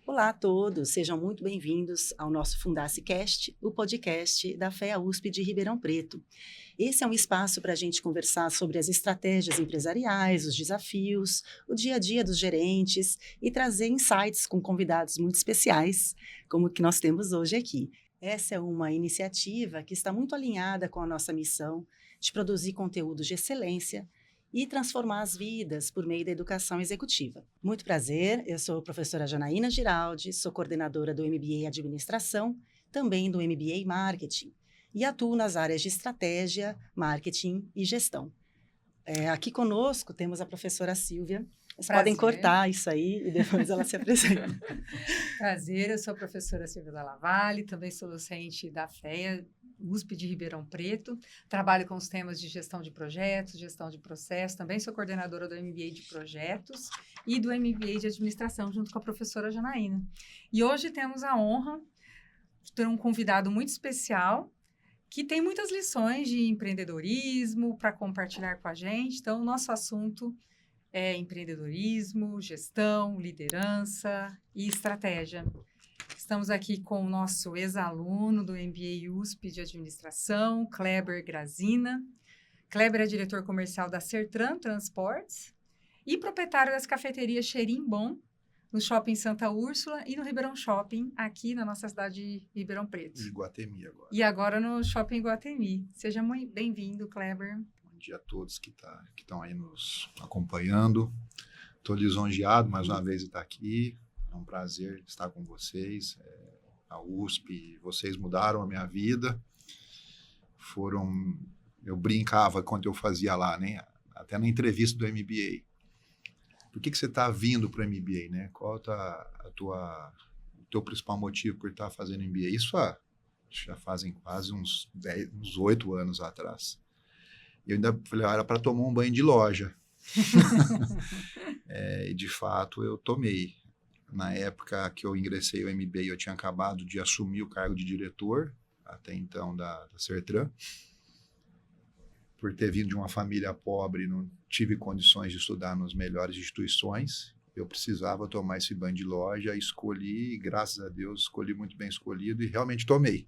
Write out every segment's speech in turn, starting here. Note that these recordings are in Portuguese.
Olá a todos, sejam muito bem-vindos ao nosso Fundacicast, o podcast da FEA USP de Ribeirão Preto. Esse é um espaço para a gente conversar sobre as estratégias empresariais, os desafios, o dia a dia dos gerentes e trazer insights com convidados muito especiais, como o que nós temos hoje aqui. Essa é uma iniciativa que está muito alinhada com a nossa missão de produzir conteúdos de excelência e transformar as vidas por meio da educação executiva. Muito prazer, eu sou a professora Janaína Giraldi, sou coordenadora do MBA Administração, também do MBA Marketing, e atuo nas áreas de estratégia, marketing e gestão. Aqui conosco temos a professora Silvia. Vocês podem cortar isso aí e depois ela se apresenta. Prazer, eu sou a professora Silvia Dalla Valle, também sou docente da FEA, USP de Ribeirão Preto, trabalho com os temas de gestão de projetos, gestão de processos, também sou coordenadora do MBA de projetos e do MBA de administração, junto com a professora Janaína. E hoje temos a honra de ter um convidado muito especial, que tem muitas lições de empreendedorismo para compartilhar com a gente. Então, o nosso assunto é empreendedorismo, gestão, liderança e estratégia. Estamos aqui com o nosso ex-aluno do MBA USP de Administração, Kleber Grazina. Kleber é diretor comercial da Sertran Transportes e proprietário das cafeterias Cheirinho Bom, no Shopping Santa Úrsula e no Ribeirão Shopping, aqui na nossa cidade de Ribeirão Preto. E Iguatemi agora. E agora no Shopping Iguatemi. Seja muito bem-vindo, Kleber. Bom dia a todos que estão aí nos acompanhando. Estou lisonjeado mais uma vez de estar aqui. É um prazer estar com vocês. A USP, vocês mudaram a minha vida. Eu brincava quando eu fazia lá, né? Até na entrevista do MBA. Por que você está vindo para o MBA, né? Qual o teu principal motivo por estar fazendo MBA? Isso já fazem quase uns 8 anos atrás. Eu ainda falei, era para tomar um banho de loja. E de fato eu tomei. Na época que eu ingressei ao MBA, eu tinha acabado de assumir o cargo de diretor, até então da Sertran. Por ter vindo de uma família pobre, não tive condições de estudar nas melhores instituições. Eu precisava tomar esse banho de loja, escolhi, graças a Deus, escolhi muito bem escolhido e realmente tomei.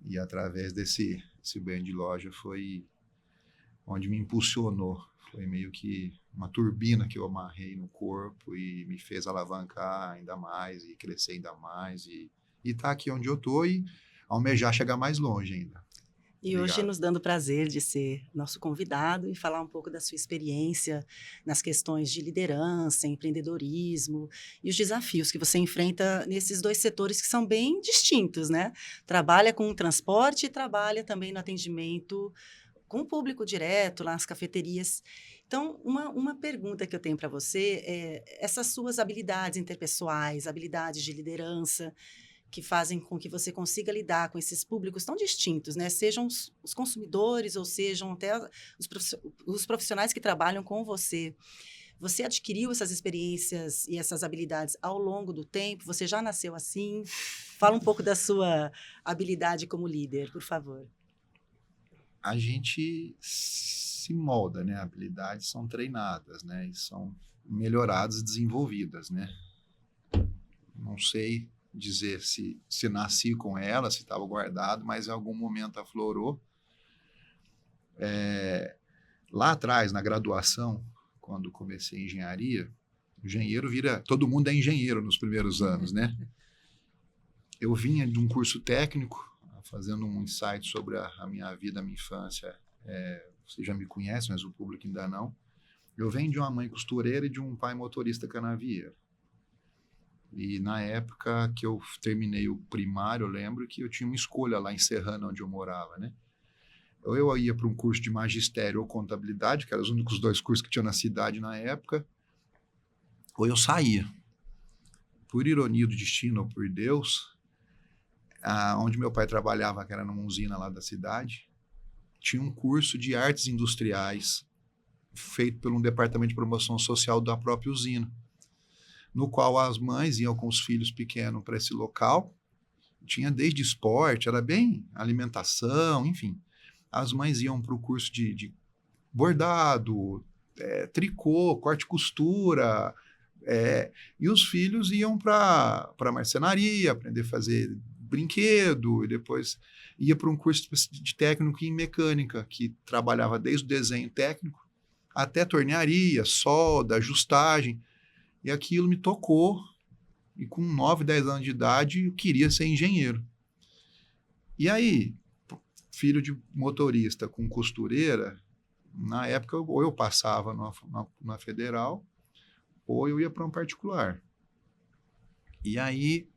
E através desse banho de loja foi onde me impulsionou. Foi meio que uma turbina que eu amarrei no corpo e me fez alavancar ainda mais e crescer ainda mais e estar aqui onde eu estou e almejar chegar mais longe ainda. E Obrigado. Hoje nos dando o prazer de ser nosso convidado e falar um pouco da sua experiência nas questões de liderança, empreendedorismo e os desafios que você enfrenta nesses dois setores que são bem distintos, né? Trabalha com o transporte e trabalha também no atendimento com o público direto, lá nas cafeterias. Então, uma pergunta que eu tenho para você é essas suas habilidades interpessoais, habilidades de liderança, que fazem com que você consiga lidar com esses públicos tão distintos, né? Sejam os consumidores ou sejam até os profissionais que trabalham com você. Você adquiriu essas experiências e essas habilidades ao longo do tempo? Você já nasceu assim? Fala um pouco da sua habilidade como líder, por favor. A gente se molda, né? Habilidades são treinadas, né? E são melhoradas e desenvolvidas, né? Não sei dizer se nasci com ela, se estava guardado, mas em algum momento aflorou. Lá atrás, na graduação, quando comecei engenharia, todo mundo é engenheiro nos primeiros anos, né? Eu vinha de um curso técnico, fazendo um insight sobre a minha vida, a minha infância. Você já me conhece, mas o público ainda não. Eu venho de uma mãe costureira e de um pai motorista canavieiro. E na época que eu terminei o primário, eu lembro que eu tinha uma escolha lá em Serrana, onde eu morava, né? Ou eu ia para um curso de magistério ou contabilidade, que eram os únicos 2 cursos que tinha na cidade na época, ou eu saía. Por ironia do destino ou por Deus, onde meu pai trabalhava, que era numa usina lá da cidade, tinha um curso de artes industriais feito por um departamento de promoção social da própria usina, no qual as mães iam com os filhos pequenos para esse local. Tinha desde esporte, era bem alimentação, enfim. As mães iam para o curso de bordado, tricô, corte e costura, E os filhos iam para marcenaria, aprender a fazer brinquedo, e depois ia para um curso de técnico em mecânica, que trabalhava desde o desenho técnico até tornearia, solda, ajustagem. E aquilo me tocou, e com 9, 10 anos de idade eu queria ser engenheiro. E aí, filho de motorista com costureira, na época ou eu passava na federal, ou eu ia para um particular. E aí,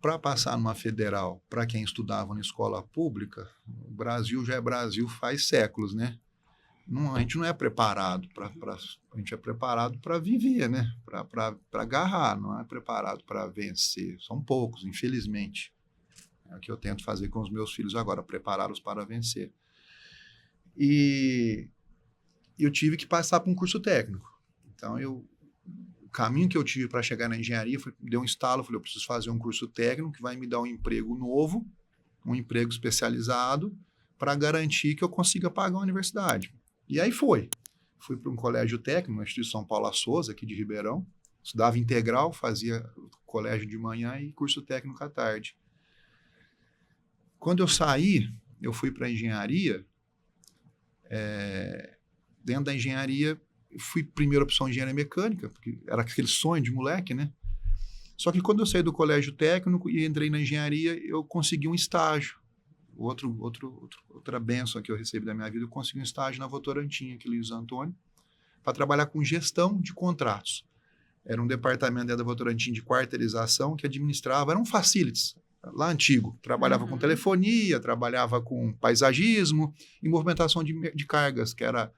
para passar numa federal, para quem estudava na escola pública, o Brasil já é Brasil faz séculos, né? A gente não é preparado a gente é preparado para viver, né? Para agarrar, não é preparado para vencer. São poucos, infelizmente. É o que eu tento fazer com os meus filhos agora, prepará-los para vencer. E eu tive que passar por um curso técnico. Então, o caminho que eu tive para chegar na engenharia deu um estalo, falei, eu preciso fazer um curso técnico que vai me dar um emprego novo, um emprego especializado, para garantir que eu consiga pagar a universidade. E aí fui para um colégio técnico, na instituição Paula Souza, aqui de Ribeirão, estudava integral, fazia colégio de manhã e curso técnico à tarde. Quando eu saí, eu fui para a engenharia, dentro da engenharia, fui primeira opção engenharia mecânica, porque era aquele sonho de moleque, né? Só que quando eu saí do colégio técnico e entrei na engenharia, eu consegui um estágio. Outra bênção que eu recebi da minha vida, eu consegui um estágio na Votorantim, aqui em Luiz Antônio, para trabalhar com gestão de contratos. Era um departamento dentro da Votorantim de quarteirização que administrava, era um facilities, lá antigo. Trabalhava com telefonia, trabalhava com paisagismo e movimentação de cargas, que era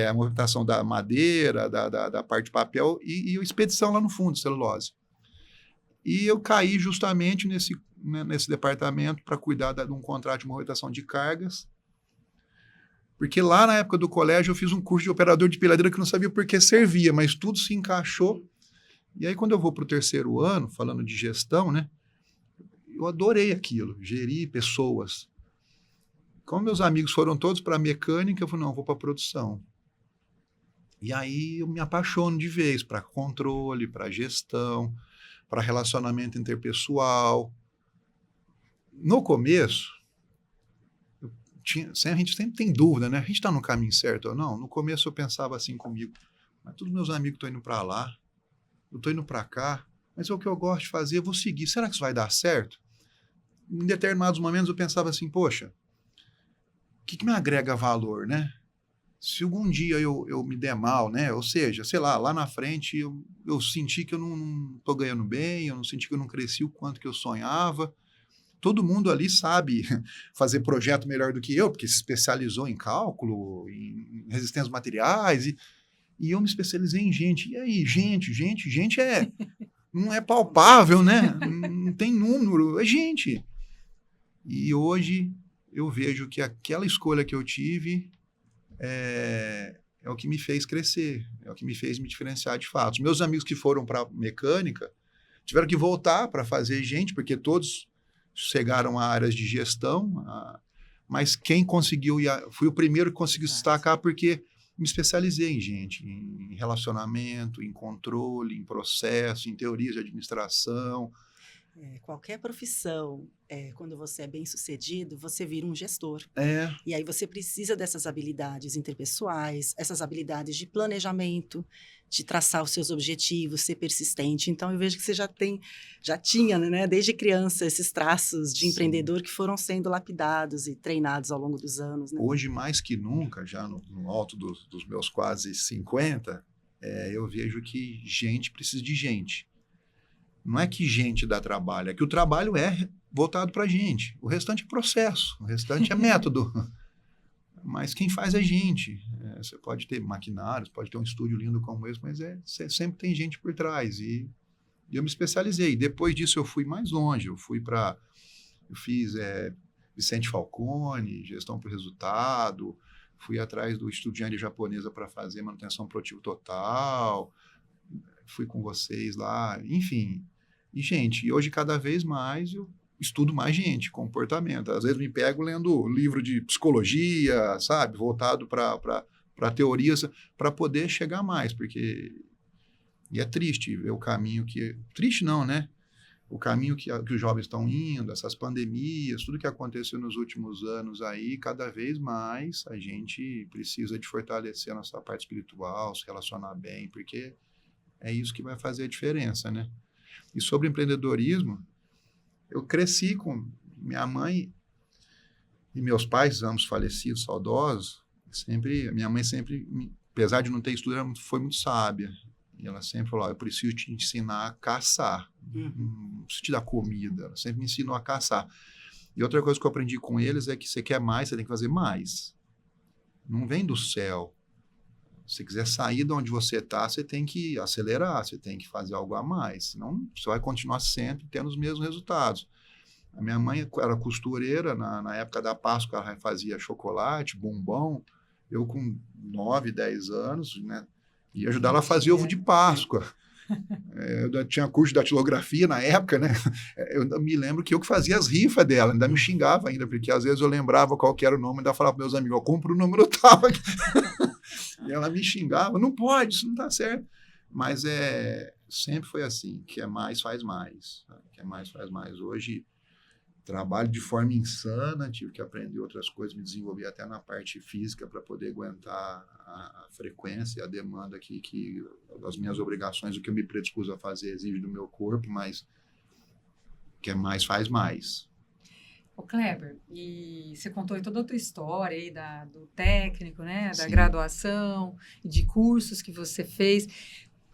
a movimentação da madeira, da parte de papel e a expedição lá no fundo, celulose. E eu caí justamente nesse departamento para cuidar de um contrato de movimentação de cargas, porque lá na época do colégio eu fiz um curso de operador de pilhadeira que eu não sabia por que servia, mas tudo se encaixou. E aí quando eu vou para o 3º ano, falando de gestão, né, eu adorei aquilo, gerir pessoas. Como meus amigos foram todos para mecânica, eu falei, não, eu vou para produção. E aí eu me apaixono de vez para controle, para gestão, para relacionamento interpessoal. No começo, a gente sempre tem dúvida, né? A gente está no caminho certo ou não? No começo eu pensava assim comigo, mas todos meus amigos estão indo para lá, eu estou indo para cá, mas é o que eu gosto de fazer, eu vou seguir. Será que isso vai dar certo? Em determinados momentos eu pensava assim, poxa, o que me agrega valor, né? Se algum dia eu me der mal, né? Ou seja, sei lá na frente eu senti que eu não estou ganhando bem, eu não senti que eu não cresci o quanto que eu sonhava. Todo mundo ali sabe fazer projeto melhor do que eu, porque se especializou em cálculo, em resistência aos materiais, e eu me especializei em gente. E aí, gente não é palpável, né? Não tem número, é gente. E hoje eu vejo que aquela escolha que eu tive é o que me fez crescer, é o que me fez me diferenciar de fato. Os meus amigos que foram para mecânica tiveram que voltar para fazer gente, porque todos chegaram a áreas de gestão, mas quem conseguiu, fui o primeiro que conseguiu se destacar porque me especializei em gente, em relacionamento, em controle, em processo, em teorias de administração. Qualquer profissão, quando você é bem-sucedido, você vira um gestor. E aí você precisa dessas habilidades interpessoais, essas habilidades de planejamento, de traçar os seus objetivos, ser persistente. Então, eu vejo que você já tinha, né, desde criança, esses traços de empreendedor que foram sendo lapidados e treinados ao longo dos anos. Né? Hoje, mais que nunca, já no alto dos meus quase 50, eu vejo que gente precisa de gente. Não é que gente dá trabalho, é que o trabalho é voltado para a gente. O restante é processo, o restante é método. Mas quem faz é gente. Você pode ter maquinários, pode ter um estúdio lindo como esse, mas sempre tem gente por trás. E eu me especializei. Depois disso eu fui mais longe. Eu fiz Vicente Falcone, gestão por resultado, fui atrás do Instituto de Engenharia Japonesa para fazer manutenção produtiva total, fui com vocês lá, enfim. E, gente, hoje cada vez mais eu estudo mais gente, comportamento. Às vezes me pego lendo livro de psicologia, sabe? Voltado para teorias, para poder chegar mais, porque E é triste ver o caminho que... Triste não, né? O caminho que os jovens estão indo, essas pandemias, tudo que aconteceu nos últimos anos aí, cada vez mais a gente precisa de fortalecer a nossa parte espiritual, se relacionar bem, porque é isso que vai fazer a diferença, né? E sobre empreendedorismo, eu cresci com minha mãe e meus pais, ambos falecidos, saudosos, minha mãe sempre, apesar de não ter estudo, foi muito sábia. E ela sempre falou, eu preciso te ensinar a caçar, não preciso te dar comida. Ela sempre me ensinou a caçar. E outra coisa que eu aprendi com eles é que você quer mais, você tem que fazer mais. Não vem do céu. Se você quiser sair de onde você está, você tem que acelerar, você tem que fazer algo a mais. Senão, você vai continuar sempre tendo os mesmos resultados. A minha mãe era costureira, na época da Páscoa, ela fazia chocolate, bombom. Eu, com 9, 10 anos, né, ia ajudar ela a fazer ovo de Páscoa. Eu tinha curso de datilografia na época, né? Eu me lembro que eu que fazia as rifas dela, ainda me xingava ainda, porque às vezes eu lembrava qual que era o nome, ainda falava para meus amigos, eu compro o número tal. E ela me xingava, não pode, isso não está certo. Mas sempre foi assim, quer mais, faz mais. Quer mais, faz mais. Hoje, trabalho de forma insana, tive que aprender outras coisas, me desenvolvi até na parte física para poder aguentar a frequência e a demanda que as minhas obrigações, o que eu me predispus a fazer exige do meu corpo, mas quer mais, faz mais. Ô Kleber, e você contou aí toda a tua história aí do técnico, né, da Sim. graduação, de cursos que você fez.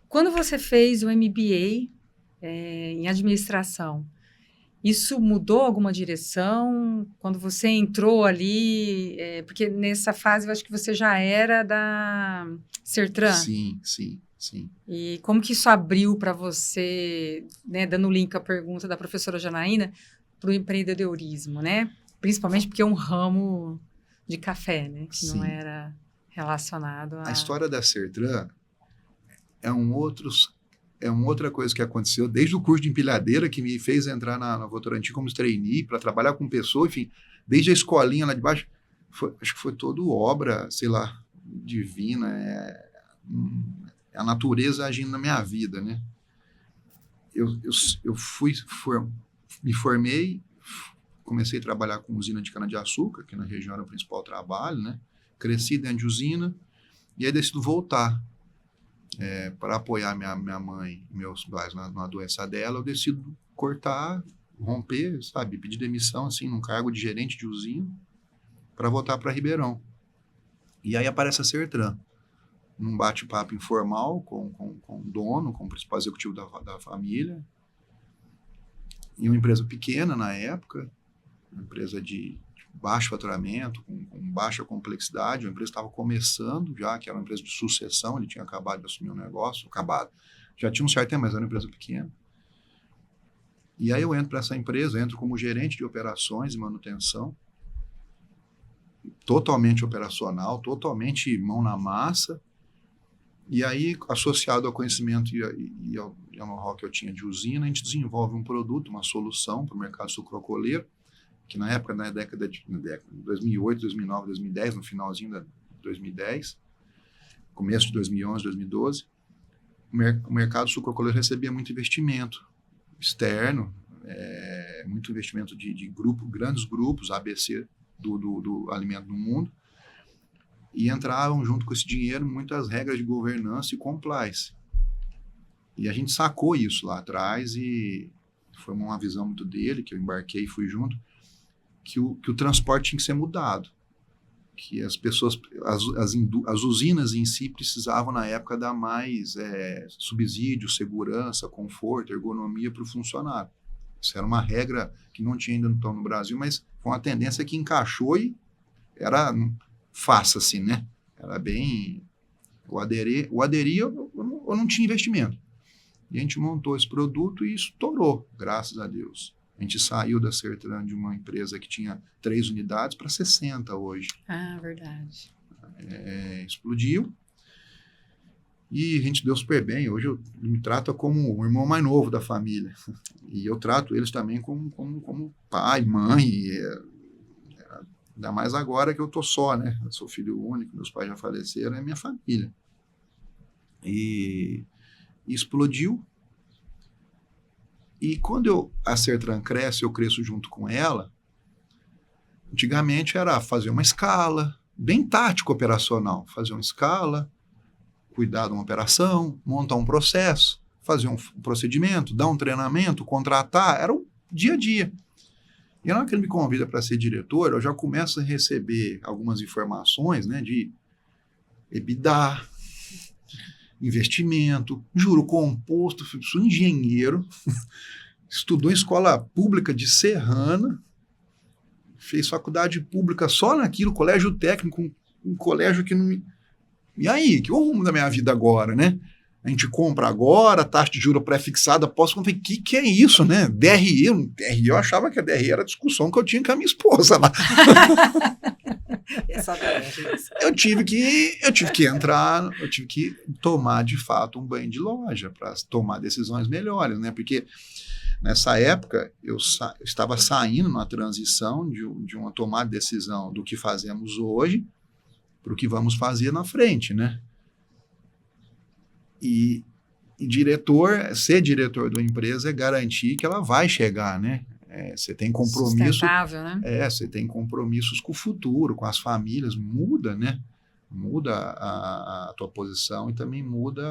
Quando você fez o MBA em administração, isso mudou alguma direção? Quando você entrou ali, porque nessa fase eu acho que você já era da Sertran. Sim. E como que isso abriu para você, né, dando link à pergunta da professora Janaína, para o empreendedorismo, né? Principalmente porque é um ramo de café, né? Que Sim. não era relacionado A história da Sertran é uma outra coisa que aconteceu desde o curso de empilhadeira, que me fez entrar na Votorantim como trainee, para trabalhar com pessoas, enfim, desde a escolinha lá de baixo, acho que foi tudo obra, sei lá, divina, a natureza agindo na minha vida, né? Eu me formei, comecei a trabalhar com usina de cana-de-açúcar, que na região era o principal trabalho, né? Cresci dentro de usina, e aí decido voltar. Para apoiar minha mãe e meus pais na doença dela, eu decido cortar, romper, sabe, pedir demissão, assim, num cargo de gerente de usina, para voltar para Ribeirão. E aí aparece a Sertran, num bate-papo informal com o dono, com o principal executivo da família, em uma empresa pequena na época, uma empresa de baixo faturamento, com baixa complexidade, a empresa estava começando já, que era uma empresa de sucessão, ele tinha acabado de assumir um negócio, já tinha um certo tempo, mas era uma empresa pequena. E aí eu entro para essa empresa, entro como gerente de operações e manutenção, totalmente operacional, totalmente mão na massa, e aí, associado ao conhecimento e ao know-how que eu tinha de usina, a gente desenvolve um produto, uma solução para o mercado sucroalcooleiro, que na época, na década de 2008, 2009, 2010, no finalzinho de 2010, começo de 2011, 2012, o mercado sucroalcooleiro recebia muito investimento externo, muito investimento de grandes grupos, ABC do alimento no mundo, e entravam junto com esse dinheiro muitas regras de governança e compliance. E a gente sacou isso lá atrás e foi uma visão muito dele, que eu embarquei e fui junto, que o transporte tinha que ser mudado, que as pessoas, as usinas em si precisavam na época dar mais subsídio, segurança, conforto, ergonomia para o funcionário. Isso era uma regra que não tinha ainda no Brasil, mas foi uma tendência que encaixou e era faça-se, né? Era bem... O aderia ou não tinha investimento. E a gente montou esse produto e estourou, graças a Deus. A gente saiu da Sertran de uma empresa que tinha 3 unidades para 60 hoje. Ah, verdade. Explodiu. E a gente deu super bem. Hoje ele me trata como o irmão mais novo da família. E eu trato eles também como pai, mãe. Ainda mais agora que eu tô só, né? Eu sou filho único, meus pais já faleceram, é minha família. E e explodiu. E quando a Sertran cresce, eu cresço junto com ela. Antigamente era fazer uma escala, bem tático operacional, fazer uma escala, cuidar de uma operação, montar um processo, fazer um procedimento, dar um treinamento, contratar, era o dia a dia. E na hora que ele me convida para ser diretor, eu já começo a receber algumas informações, né, de EBITDA, investimento, juro composto, sou engenheiro, estudou em escola pública de Serrana, fez faculdade pública só naquilo, colégio técnico, um colégio que não me... E aí, que é o rumo da minha vida agora, né? A gente compra agora, taxa de juros pré-fixada, posso comprar. O que é isso, né? DRE, eu achava que a DRE era a discussão que eu tinha com a minha esposa lá. Eu tive que entrar, eu tive que tomar, de fato, um banho de loja para tomar decisões melhores, né? Porque nessa época eu estava saindo numa transição de uma tomada de decisão do que fazemos hoje para o que vamos fazer na frente, né? E ser diretor de uma empresa é garantir que ela vai chegar, né? Você tem compromisso... Sustentável, né? Você tem compromissos com o futuro, com as famílias, muda, né? Muda a tua posição e também muda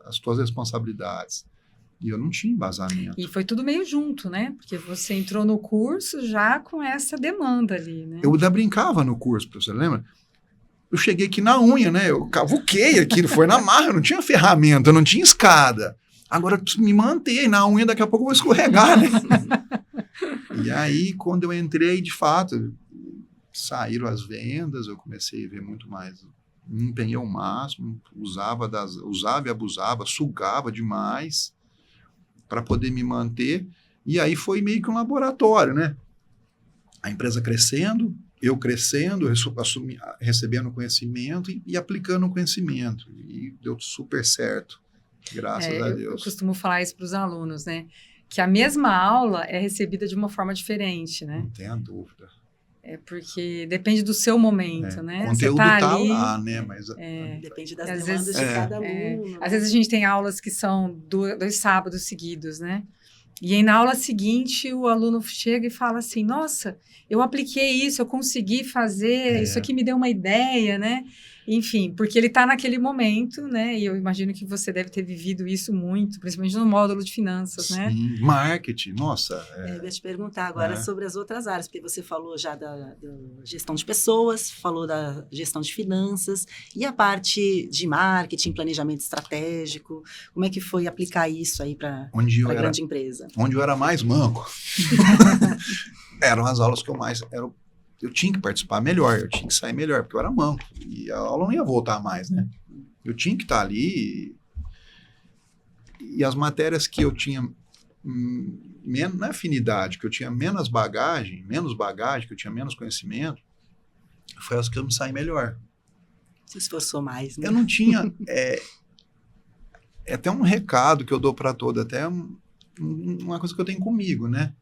as tuas responsabilidades. E eu não tinha embasamento. E foi tudo meio junto, né? Porque você entrou no curso já com essa demanda ali, né? Eu ainda brincava no curso, você lembra? Eu cheguei aqui na unha, né? Eu cavuquei aquilo, foi na marra, não tinha ferramenta, não tinha escada. Agora eu preciso me manter, na unha daqui a pouco eu vou escorregar, né? E aí, quando eu entrei, de fato, saíram as vendas, eu comecei a ver muito mais. Me empenhei ao máximo, usava e abusava, sugava demais para poder me manter. E aí foi meio que um laboratório, né? A empresa crescendo, eu crescendo, recebendo conhecimento e aplicando o conhecimento. E deu super certo, graças a Deus. Eu costumo falar isso para os alunos, né? Que a mesma aula é recebida de uma forma diferente, né? Não tenha dúvida. Porque depende do seu momento, né? O conteúdo tá ali, lá, né? Mas depende das demandas de cada aluno. Às vezes a gente tem aulas que são 2 sábados seguidos, né? E aí, na aula seguinte, o aluno chega e fala assim, nossa, eu apliquei isso, eu consegui fazer, isso aqui me deu uma ideia, né? Enfim, porque ele está naquele momento, né? E eu imagino que você deve ter vivido isso muito, principalmente no módulo de finanças, né? Sim, marketing, nossa. Eu ia te perguntar agora sobre as outras áreas, porque você falou já da gestão de pessoas, falou da gestão de finanças, e a parte de marketing, planejamento estratégico, como é que foi aplicar isso aí para a grande empresa? Onde eu era mais manco. Eram as aulas que eu tinha que participar melhor, eu tinha que sair melhor, porque eu era manco, e a aula não ia voltar mais, né? Eu tinha que estar ali, e as matérias que eu tinha menos afinidade, que eu tinha menos bagagem, que eu tinha menos conhecimento, foi as que eu me saí melhor. Se esforçou mais, né? Eu não tinha... É até um recado que eu dou para todos, até uma coisa que eu tenho comigo, né?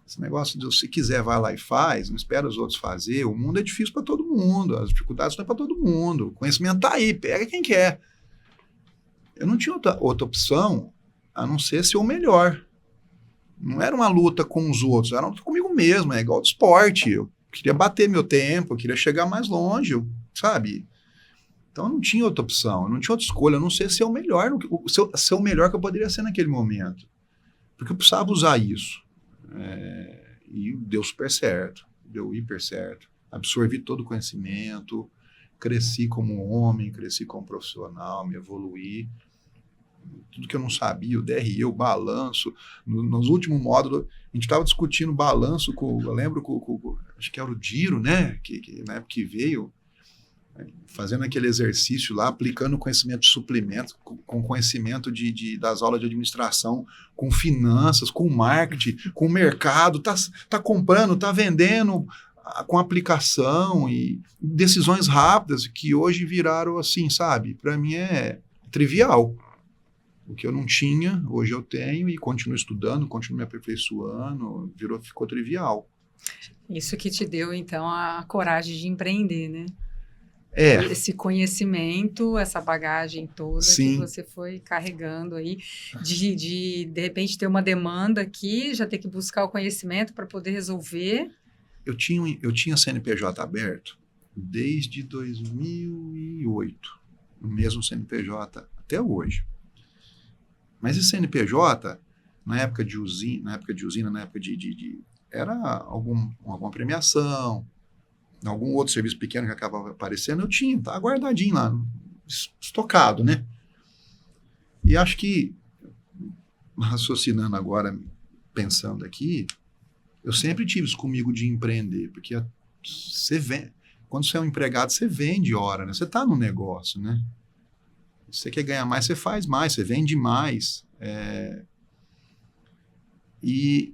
Esse negócio de se quiser vai lá e faz, não espera os outros fazer. O mundo é difícil para todo mundo, as dificuldades não é para todo mundo. O conhecimento está aí, pega quem quer. Eu não tinha outra opção a não ser o melhor. Não era uma luta com os outros, era uma luta comigo mesmo, é igual de esporte. Eu queria bater meu tempo, eu queria chegar mais longe, sabe? Então eu não tinha outra opção, eu não tinha outra escolha, a não ser ser o melhor, ser o melhor que eu poderia ser naquele momento. Porque eu precisava usar isso. E deu super certo, deu hiper certo. Absorvi todo o conhecimento, cresci como homem, cresci como profissional, me evoluí. Tudo que eu não sabia, o DRE, o balanço. Nos últimos módulos, a gente estava discutindo balanço eu lembro acho que era o Diro, né? Que na época que veio, fazendo aquele exercício lá, aplicando conhecimento de suplemento, com conhecimento das aulas de administração, com finanças, com marketing, com mercado, tá comprando, tá vendendo, com aplicação e decisões rápidas que hoje viraram assim, sabe? Para mim é trivial. O que eu não tinha, hoje eu tenho e continuo estudando, continuo me aperfeiçoando, ficou trivial. Isso que te deu, então, a coragem de empreender, né? esse conhecimento, essa bagagem toda Sim. que você foi carregando aí, de repente ter uma demanda aqui, já ter que buscar o conhecimento para poder resolver. Eu tinha CNPJ aberto desde 2008, o mesmo CNPJ até hoje. Mas esse CNPJ, na época de usina, era alguma premiação, algum outro serviço pequeno que acabava aparecendo, eu tinha, tá guardadinho lá, estocado, né? E acho que, raciocinando agora, pensando aqui, eu sempre tive isso comigo de empreender, porque quando você é um empregado, você vende hora, né? Você está no negócio, né? Se você quer ganhar mais, você faz mais, você vende mais. E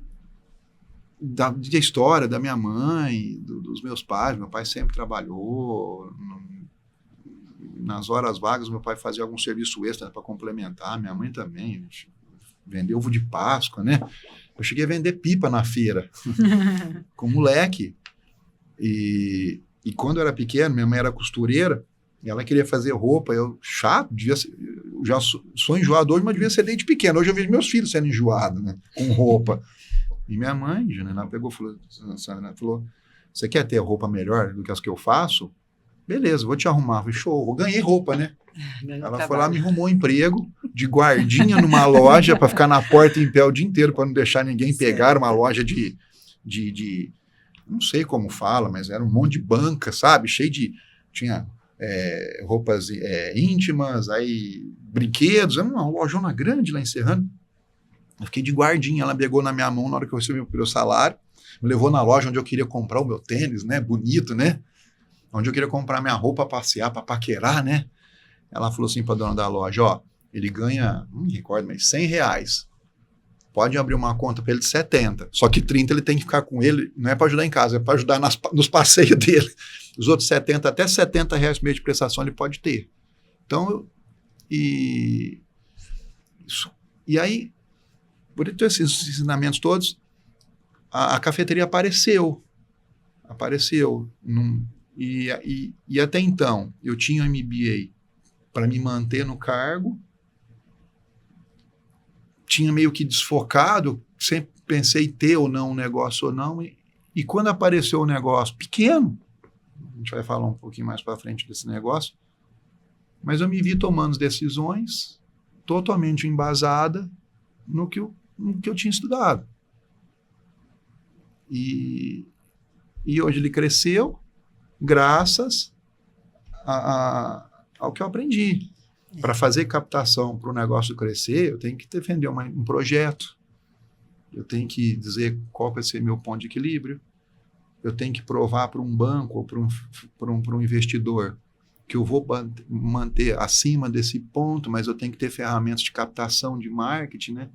da história da minha mãe, dos meus pais, meu pai sempre trabalhou, nas horas vagas meu pai fazia algum serviço extra para complementar, minha mãe também, vendeu ovo de Páscoa, né? Eu cheguei a vender pipa na feira, com moleque, e quando eu era pequeno, minha mãe era costureira, e ela queria fazer roupa, chato, eu já sou enjoado hoje, mas devia ser desde pequeno, hoje eu vejo meus filhos sendo enjoados, né, com roupa. E minha mãe, Janela, pegou e falou, você quer ter roupa melhor do que as que eu faço? Beleza, vou te arrumar. Falei, show, eu ganhei roupa, né? Ela foi lá, me arrumou um emprego de guardinha numa loja para ficar na porta em pé o dia inteiro, para não deixar ninguém pegar, uma loja de não sei como fala, mas era um monte de banca, sabe? Cheio de... Tinha roupas íntimas, aí brinquedos, era uma lojona grande lá em Serrano. Eu fiquei de guardinha, ela pegou na minha mão na hora que eu recebi o meu salário, me levou na loja onde eu queria comprar o meu tênis, né, bonito, né, onde eu queria comprar minha roupa para passear, para paquerar, né. Ela falou assim para a dona da loja, ó, ele ganha, não me recordo, mas R$100, pode abrir uma conta para ele de 70, só que 30 ele tem que ficar com ele, não é para ajudar em casa, é para ajudar nos passeios dele. Os outros 70, até R$70 mês de prestação ele pode ter. Então, e aí, por ter esses ensinamentos todos, a cafeteria apareceu. E até então, eu tinha um MBA para me manter no cargo, tinha meio que desfocado, sempre pensei ter ou não um negócio ou não, e quando apareceu o negócio pequeno, a gente vai falar um pouquinho mais para frente desse negócio, mas eu me vi tomando decisões totalmente embasada no que eu tinha estudado. E hoje ele cresceu graças ao que eu aprendi. Para fazer captação para o negócio crescer, eu tenho que defender um projeto, eu tenho que dizer qual vai ser meu ponto de equilíbrio, eu tenho que provar para um banco ou para um investidor que eu vou manter acima desse ponto, mas eu tenho que ter ferramentas de captação de marketing, né?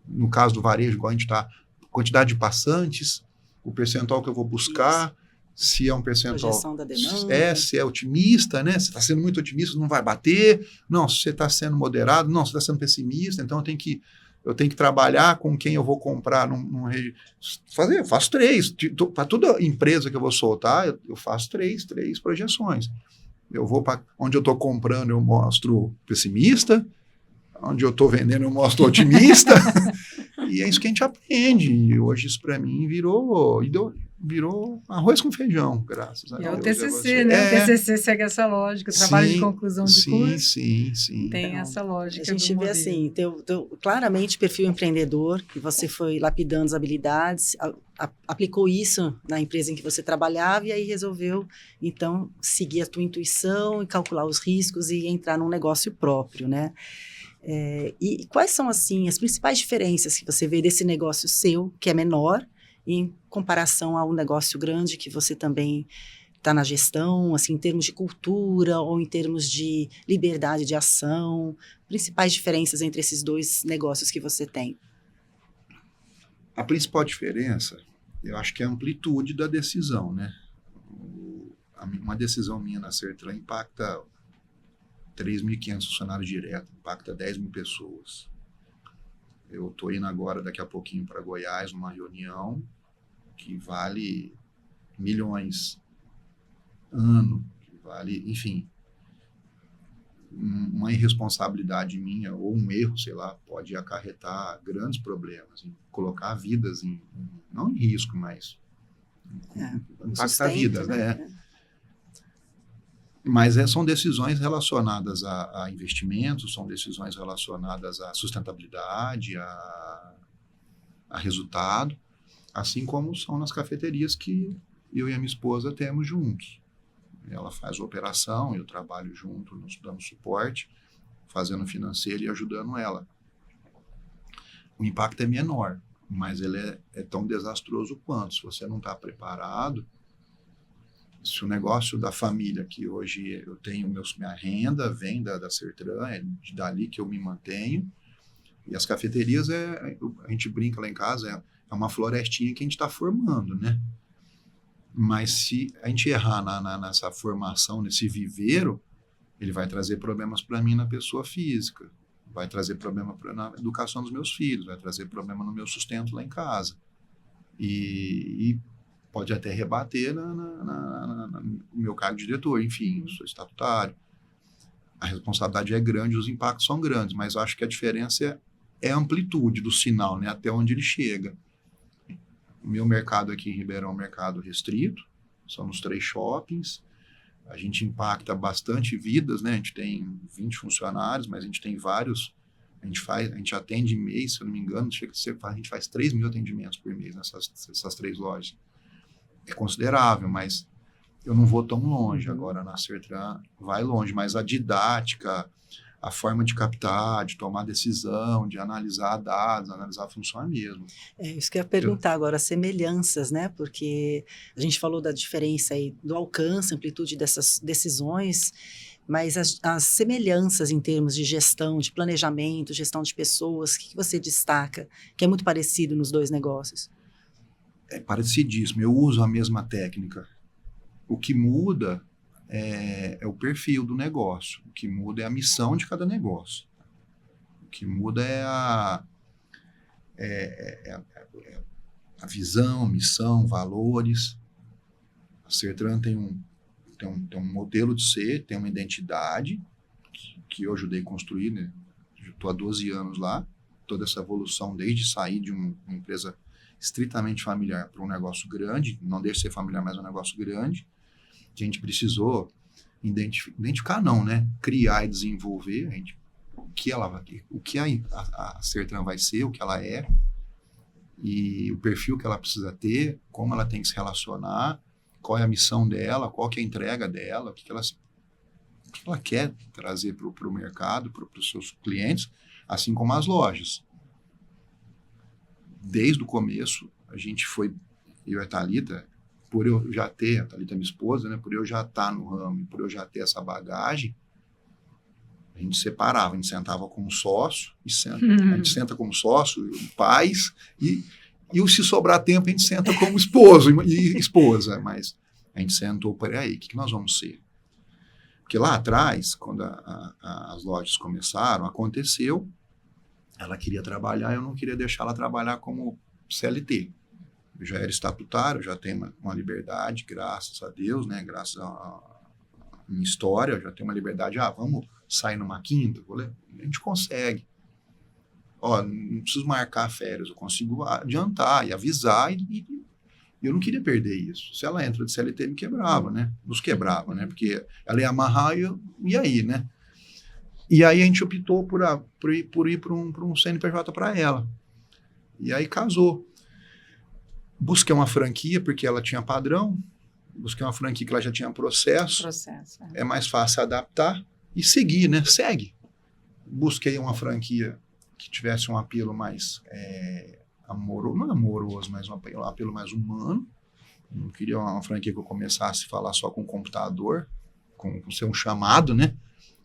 No caso do varejo, igual a gente está, quantidade de passantes, o percentual que eu vou buscar, se é um percentual... Projeção da demanda. Se é otimista, né? Se está sendo muito otimista, não vai bater. Não, se você está sendo moderado, não, se está sendo pessimista, então eu tenho que trabalhar com quem eu vou comprar eu faço 3. Para toda empresa que eu vou soltar, eu faço 3 projeções. Eu vou para onde eu estou comprando, eu mostro pessimista, onde eu estou vendendo, eu mostro otimista, e é isso que a gente aprende. E hoje isso para mim virou arroz com feijão, graças a Deus. É o TCC, né? O TCC segue essa lógica, o trabalho de conclusão de curso. Sim. Tem essa lógica. A gente vê assim, claramente perfil empreendedor, que você foi lapidando as habilidades, aplicou isso na empresa em que você trabalhava e aí resolveu, então, seguir a tua intuição e calcular os riscos e entrar num negócio próprio, né? E quais são, assim, as principais diferenças que você vê desse negócio seu, que é menor, em comparação ao negócio grande que você também está na gestão, assim, em termos de cultura ou em termos de liberdade de ação, principais diferenças entre esses dois negócios que você tem? A principal diferença, eu acho que é a amplitude da decisão, né? Uma decisão minha na Sertran impacta 3.500 funcionários diretos, impacta 10 mil pessoas. Eu estou indo agora, daqui a pouquinho, para Goiás, numa reunião que vale milhões ano, vale, enfim, uma irresponsabilidade minha ou um erro, sei lá, pode acarretar grandes problemas, colocar vidas não em risco, mas impactar vidas, né? Mas são decisões relacionadas a investimentos, são decisões relacionadas à sustentabilidade, a resultado, assim como são nas cafeterias que eu e a minha esposa temos juntos. Ela faz a operação, eu trabalho junto, nos dando suporte, fazendo financeiro e ajudando ela. O impacto é menor, mas ele é tão desastroso quanto. Se você não está preparado, se o negócio da família, que hoje eu tenho minha renda, vem da Sertran, é dali que eu me mantenho, e as cafeterias, a gente brinca lá em casa, é uma florestinha que a gente está formando, né? Mas se a gente errar nessa formação, nesse viveiro, ele vai trazer problemas para mim na pessoa física, vai trazer problema na educação dos meus filhos, vai trazer problema no meu sustento lá em casa. E pode até rebater no meu cargo de diretor, enfim, eu sou estatutário. A responsabilidade é grande, os impactos são grandes, mas eu acho que a diferença é a amplitude do sinal, né, até onde ele chega. O meu mercado aqui em Ribeirão é um mercado restrito, somos 3 shoppings, a gente impacta bastante vidas, né? A gente tem 20 funcionários, mas a gente tem vários, a gente atende em mês, se eu não me engano, a gente faz 3 mil atendimentos por mês nessas 3 lojas. É considerável, mas eu não vou tão longe. Agora na Sertran vai longe, mas a didática, a forma de captar, de tomar decisão, de analisar dados, analisar a função é a mesma. Isso que eu ia perguntar agora, as semelhanças, né? Porque a gente falou da diferença aí do alcance, amplitude dessas decisões, mas as semelhanças em termos de gestão, de planejamento, gestão de pessoas, o que você destaca que é muito parecido nos 2 negócios? É parecidíssimo, eu uso a mesma técnica. O que muda é o perfil do negócio. O que muda é a missão de cada negócio. O que muda é a visão, missão, valores. A Sertran tem um modelo de ser, tem uma identidade que eu ajudei a construir, né? Estou há 12 anos lá. Toda essa evolução, desde sair de uma empresa estritamente familiar para um negócio grande, não deixa de ser familiar, mas é um negócio grande, que a gente precisou identificar não, né? Criar e desenvolver o que a Sertran vai ser, o que ela é, e o perfil que ela precisa ter, como ela tem que se relacionar, qual é a missão dela, qual que é a entrega dela, o que ela quer trazer para o mercado, para os seus clientes, assim como as lojas. Desde o começo, a gente foi, eu e a Thalita, por eu já ter, a Thalita é minha esposa, né, por eu já estar no ramo, por eu já ter essa bagagem, a gente separava, a gente sentava como sócio, a gente senta como sócio, pais, e se sobrar tempo a gente senta como esposo e esposa, mas a gente sentou, peraí, o que nós vamos ser? Porque lá atrás, quando as lojas começaram, aconteceu, ela queria trabalhar, eu não queria deixar ela trabalhar como CLT. Eu já era estatutário, já tenho uma liberdade, graças a Deus, né? Graças à minha história, eu já tenho uma liberdade. Vamos sair numa quinta? A gente consegue. Não preciso marcar férias, eu consigo adiantar e avisar, e eu não queria perder isso. Se ela entra de CLT, me quebrava, né? Nos quebrava, né? Porque ela ia amarrar e aí, né? E aí a gente optou por ir para um CNPJ para ela. E aí casou. Busquei uma franquia, porque ela tinha padrão. Busquei uma franquia que ela já tinha processo. É mais fácil adaptar e seguir, né? Segue. Busquei uma franquia que tivesse um apelo mais amoroso, não amoroso, mas um apelo mais humano. Não queria uma franquia que eu começasse a falar só com o computador, com ser um chamado, né?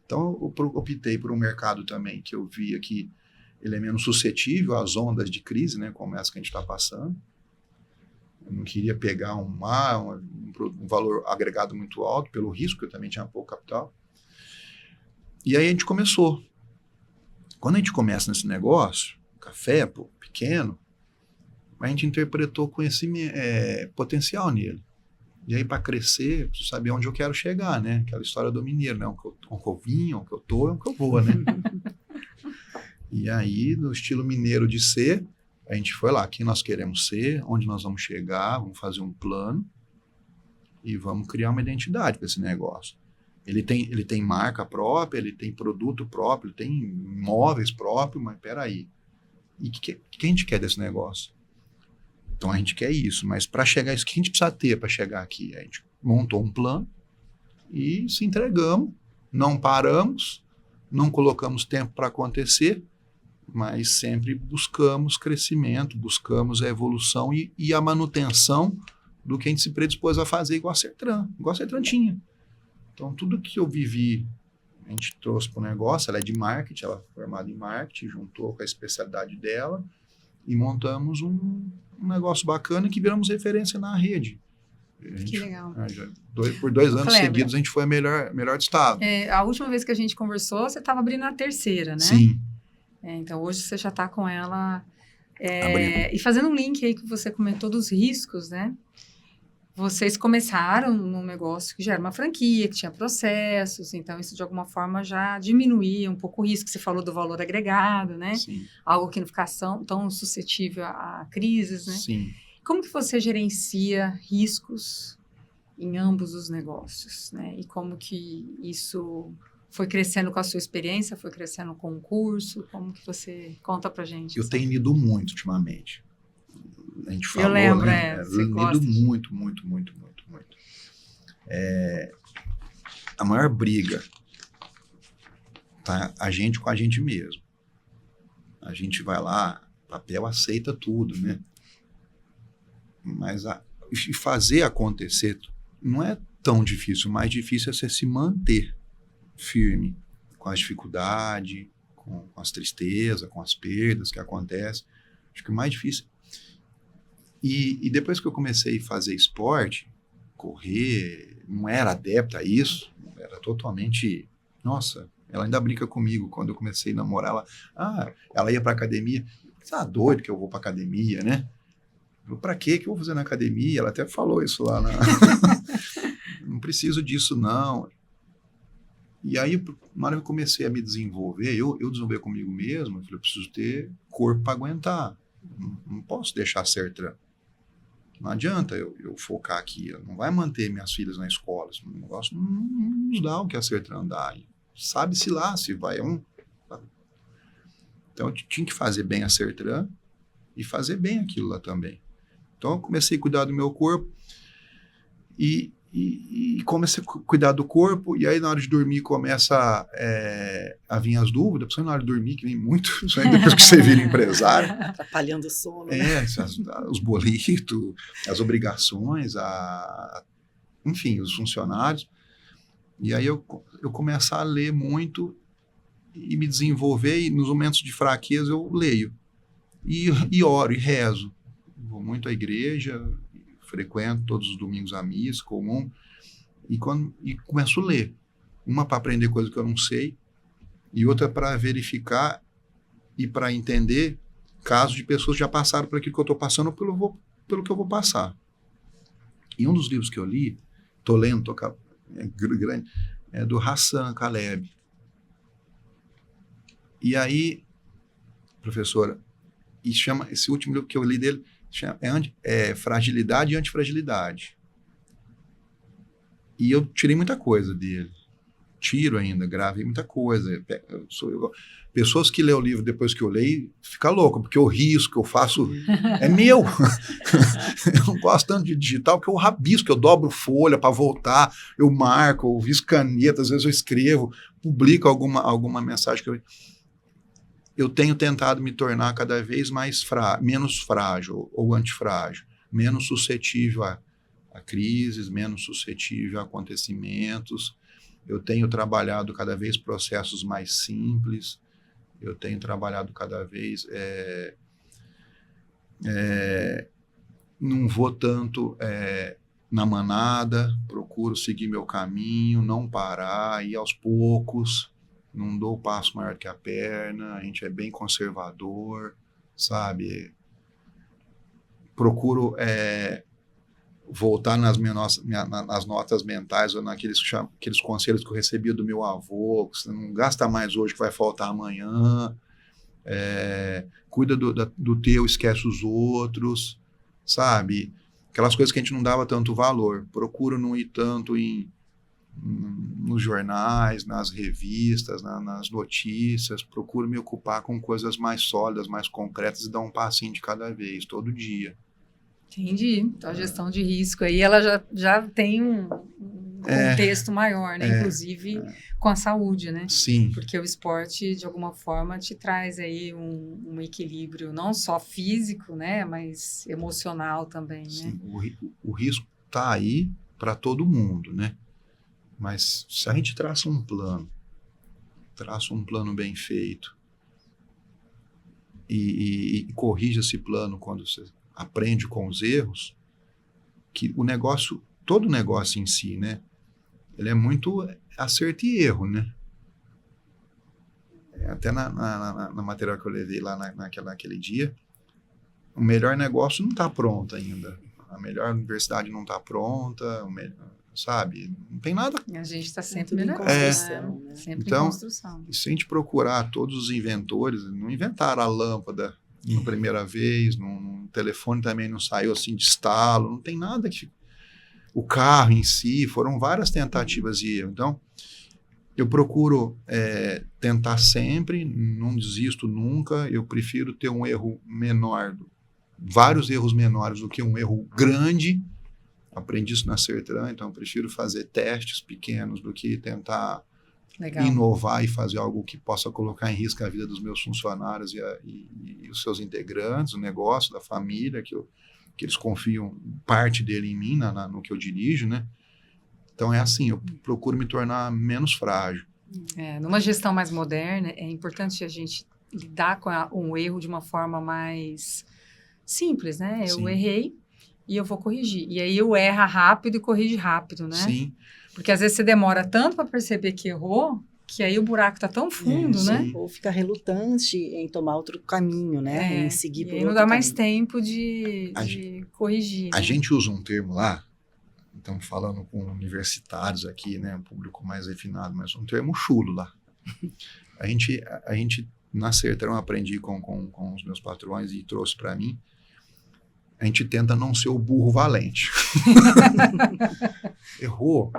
Então, eu optei por um mercado também que eu via que ele é menos suscetível às ondas de crise, né, como essa que a gente está passando. Eu não queria pegar um valor agregado muito alto, pelo risco, que eu também tinha pouco capital. E aí a gente começou. Quando a gente começa nesse negócio, café, pequeno, a gente interpretou conhecimento, potencial nele. E aí, para crescer, eu preciso saber onde eu quero chegar, né? Aquela história do mineiro, né? Onde eu vim, onde eu tô, onde eu vou, né? E aí, no estilo mineiro de ser, a gente foi lá, quem nós queremos ser, onde nós vamos chegar, vamos fazer um plano e vamos criar uma identidade para esse negócio. Ele tem marca própria, ele tem produto próprio, ele tem imóveis próprios, mas peraí, e o que a gente quer desse negócio? Então a gente quer isso, mas para chegar isso, o que a gente precisa ter para chegar aqui? A gente montou um plano e se entregamos, não paramos, não colocamos tempo para acontecer, mas sempre buscamos crescimento, buscamos a evolução e a manutenção do que a gente se predispôs a fazer igual a Sertran tinha. Então tudo que eu vivi, a gente trouxe para o negócio, ela é de marketing, ela é formada em marketing, juntou com a especialidade dela e montamos um negócio bacana que viramos referência na rede. Que legal. Por 2 anos seguidos, a gente foi a melhor do estado. A última vez que a gente conversou, você estava abrindo a 3ª, né? Sim. Então, hoje você já está com ela. E fazendo um link aí que você comentou dos riscos, né? Vocês começaram num negócio que já era uma franquia, que tinha processos, então isso de alguma forma já diminuía um pouco o risco. Você falou do valor agregado, né? Sim. Algo que não ficasse tão suscetível a crises, né? Sim. Como que você gerencia riscos em ambos os negócios, né? E como que isso foi crescendo com a sua experiência, foi crescendo com o curso? Como que você conta pra gente? Eu tenho lido muito ultimamente. A gente falou, eu lembro, né? Você lido gosta muito. A maior briga tá a gente com a gente mesmo. A gente vai lá, papel aceita tudo, né? Mas fazer acontecer não é tão difícil. O mais difícil é você se manter firme com as dificuldades, com as tristezas, com as perdas que acontecem. Acho que o mais difícil. E depois que eu comecei a fazer esporte, correr, não era adepta a isso, era totalmente... Nossa, ela ainda brinca comigo quando eu comecei a namorar. Ela ia para academia. Você tá doido que eu vou para academia, né? Para que eu vou fazer na academia? Ela até falou isso lá. Não preciso disso, não. E aí, na hora que eu comecei a me desenvolver, eu desenvolver comigo mesmo, eu falei, eu preciso ter corpo para aguentar. Não posso deixar Sertran. Não adianta eu focar aqui. Não vai manter minhas filhas na escola. Esse negócio não nos dá o que a Sertran dá. Sabe-se lá se vai. Então, eu tinha que fazer bem a Sertran e fazer bem aquilo lá também. Então, eu comecei a cuidar do meu corpo e comecei a cuidar do corpo, e aí na hora de dormir começa a vir as dúvidas, principalmente na hora de dormir, que vem muito, principalmente depois que você vira empresário. Atrapalhando o sono. Os boletos, as obrigações, enfim, os funcionários. E aí eu começo a ler muito e me desenvolver, e nos momentos de fraqueza eu leio. E oro, e rezo. Vou muito à igreja, frequento todos os domingos a missa, comum, e começo a ler. Uma para aprender coisa que eu não sei, e outra para verificar e para entender casos de pessoas que já passaram por aquilo que eu estou passando ou pelo que eu vou passar. E um dos livros que eu li, estou lendo, grande, é do Hassan Caleb. E aí, professora, esse último livro que eu li dele é Fragilidade e Antifragilidade. E eu tirei muita coisa dele. Tiro ainda, gravei muita coisa. Pessoas que lêem o livro depois que eu leio, ficam loucas, porque eu risco, eu faço... É meu! Eu não gosto tanto de digital, porque eu rabisco, eu dobro folha para voltar, eu marco, eu viso caneta, às vezes eu escrevo, publico alguma mensagem que eu tenho tentado me tornar cada vez menos frágil ou antifrágil, menos suscetível a crises, menos suscetível a acontecimentos. Eu tenho trabalhado cada vez processos mais simples, eu tenho trabalhado cada vez... não vou tanto na manada, procuro seguir meu caminho, não parar, ir aos poucos, não dou o passo maior que a perna, a gente é bem conservador, sabe? Procuro voltar nas notas mentais ou aqueles conselhos que eu recebia do meu avô, que você não gasta mais hoje que vai faltar amanhã, cuida do teu, esquece os outros, sabe? Aquelas coisas que a gente não dava tanto valor. Procuro não ir tanto nos jornais, nas revistas, nas notícias. Procuro me ocupar com coisas mais sólidas, mais concretas e dar um passinho de cada vez, todo dia. Entendi. Então, a gestão de risco aí, ela já tem um contexto maior, né? Inclusive com a saúde, né? Sim. Porque o esporte, de alguma forma, te traz aí um equilíbrio não só físico, né? Mas emocional também, Sim. né? O risco está aí para todo mundo, né? Mas se a gente traça um plano bem feito e corrige esse plano quando você aprende com os erros, que todo negócio em si, né? Ele é muito acerto e erro, né? Até na material que eu levei lá naquele dia, o melhor negócio não está pronto ainda. A melhor universidade não está pronta, sabe? Não tem nada. A gente está sempre melhorando, né? Sempre então, em construção. E se a gente procurar todos os inventores, não inventaram a lâmpada na primeira vez, no telefone também não saiu assim de estalo, não tem nada que... O carro em si, foram várias tentativas de erro. Então, eu procuro tentar sempre, não desisto nunca, eu prefiro ter um erro menor, vários erros menores do que um erro grande. Aprendi isso na Sertran, então eu prefiro fazer testes pequenos do que tentar inovar e fazer algo que possa colocar em risco a vida dos meus funcionários e os seus integrantes, o negócio, da família, que eles confiam parte dele em mim, no que eu dirijo, né? Então é assim, eu procuro me tornar menos frágil. Numa gestão mais moderna, é importante a gente lidar com um erro de uma forma mais simples, né? Eu errei e eu vou corrigir. E aí eu erro rápido e corrige rápido, né? Sim. Porque às vezes você demora tanto para perceber que errou, que aí o buraco está tão fundo, né? Ou fica relutante em tomar outro caminho, né? Em seguir por outro caminho. Não dá mais tempo de corrigir. A gente usa um termo lá, estamos falando com universitários aqui, né? Um público mais refinado, mas um termo chulo lá. A gente na Sertran, eu aprendi com os meus patrões e trouxe para mim, a gente tenta não ser o burro valente. Errou,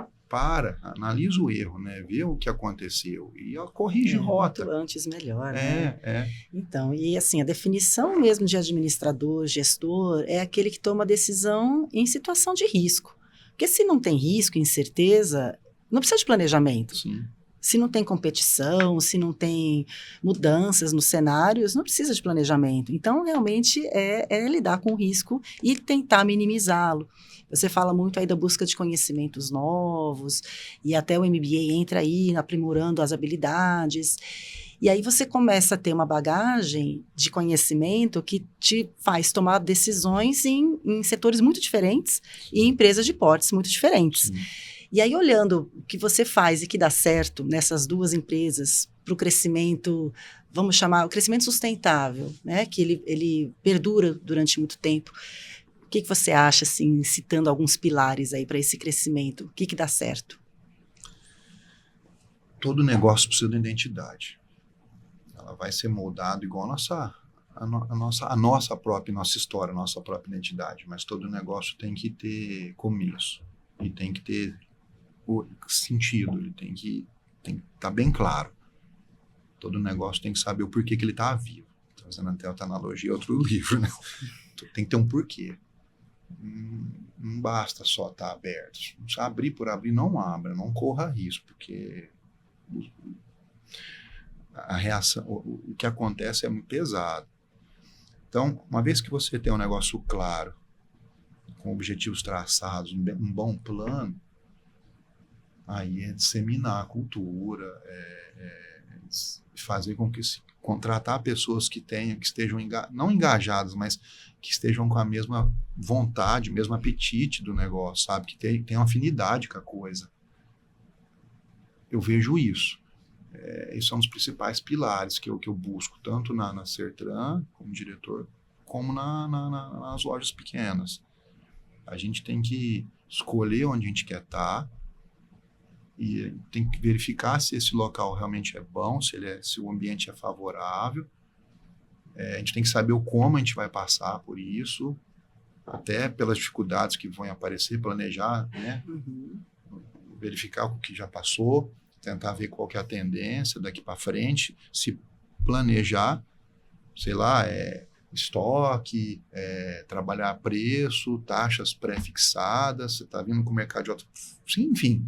analisa o erro, né? Vê o que aconteceu e corrige rota. Antes melhor, né? Então, e assim, a definição mesmo de administrador, gestor, é aquele que toma decisão em situação de risco. Porque se não tem risco, incerteza, não precisa de planejamento. Sim. Se não tem competição, se não tem mudanças nos cenários, não precisa de planejamento. Então, realmente, é lidar com o risco e tentar minimizá-lo. Você fala muito aí da busca de conhecimentos novos, e até o MBA entra aí aprimorando as habilidades. E aí você começa a ter uma bagagem de conhecimento que te faz tomar decisões em setores muito diferentes e em empresas de portes muito diferentes. Sim. E aí, olhando o que você faz e que dá certo nessas duas empresas para o crescimento, vamos chamar, o crescimento sustentável, né? Que ele perdura durante muito tempo. O que você acha, assim, citando alguns pilares aí para esse crescimento? O que dá certo? Todo negócio precisa de identidade. Ela vai ser moldada igual a nossa história, a nossa própria identidade. Mas todo negócio tem que ter começo e tem que ter o sentido, ele tem que estar bem claro. Todo negócio tem que saber o porquê que ele está vivo. Estou fazendo até outra analogia, outro livro, né? Tem que ter um porquê. Não basta só estar aberto. Se abrir por abrir, não abra, não corra risco, porque a reação, o que acontece é muito pesado. Então, uma vez que você tem um negócio claro, com objetivos traçados, um bom plano, aí é disseminar a cultura, fazer com que contratar pessoas que estejam não engajadas, mas que estejam com a mesma vontade, mesmo apetite do negócio, sabe? Que tenham afinidade com a coisa. Eu vejo isso. Esses são os principais pilares que eu busco, tanto na Sertran, como diretor, como nas lojas pequenas. A gente tem que escolher onde a gente quer estar e tem que verificar se esse local realmente é bom, se o ambiente é favorável. A gente tem que saber como a gente vai passar por isso, até pelas dificuldades que vão aparecer, planejar, né? Verificar o que já passou, tentar ver qual que é a tendência daqui para frente, se planejar, sei lá, estoque, trabalhar preço, taxas pré-fixadas, você está vindo com o mercado de alto... Sim, enfim,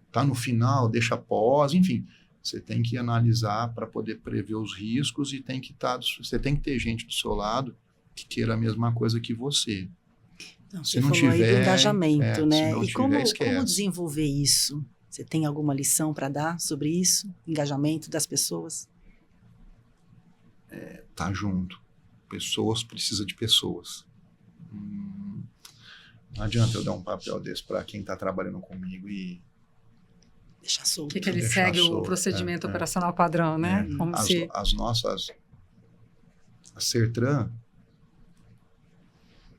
está no final, deixa pós, enfim, você tem que analisar para poder prever os riscos e você tem que ter gente do seu lado que queira a mesma coisa que você. Não, se você não falou aí tiver, do engajamento, né? Se não E tiver, como esquece. desenvolver isso? Você tem alguma lição para dar sobre isso? Engajamento das pessoas? Tá junto. Pessoas precisam de pessoas. Não adianta eu dar um papel desse para quem está trabalhando comigo e Deixar solto. Que ele Deixar segue o solto, procedimento operacional padrão, né? Como se... A Sertran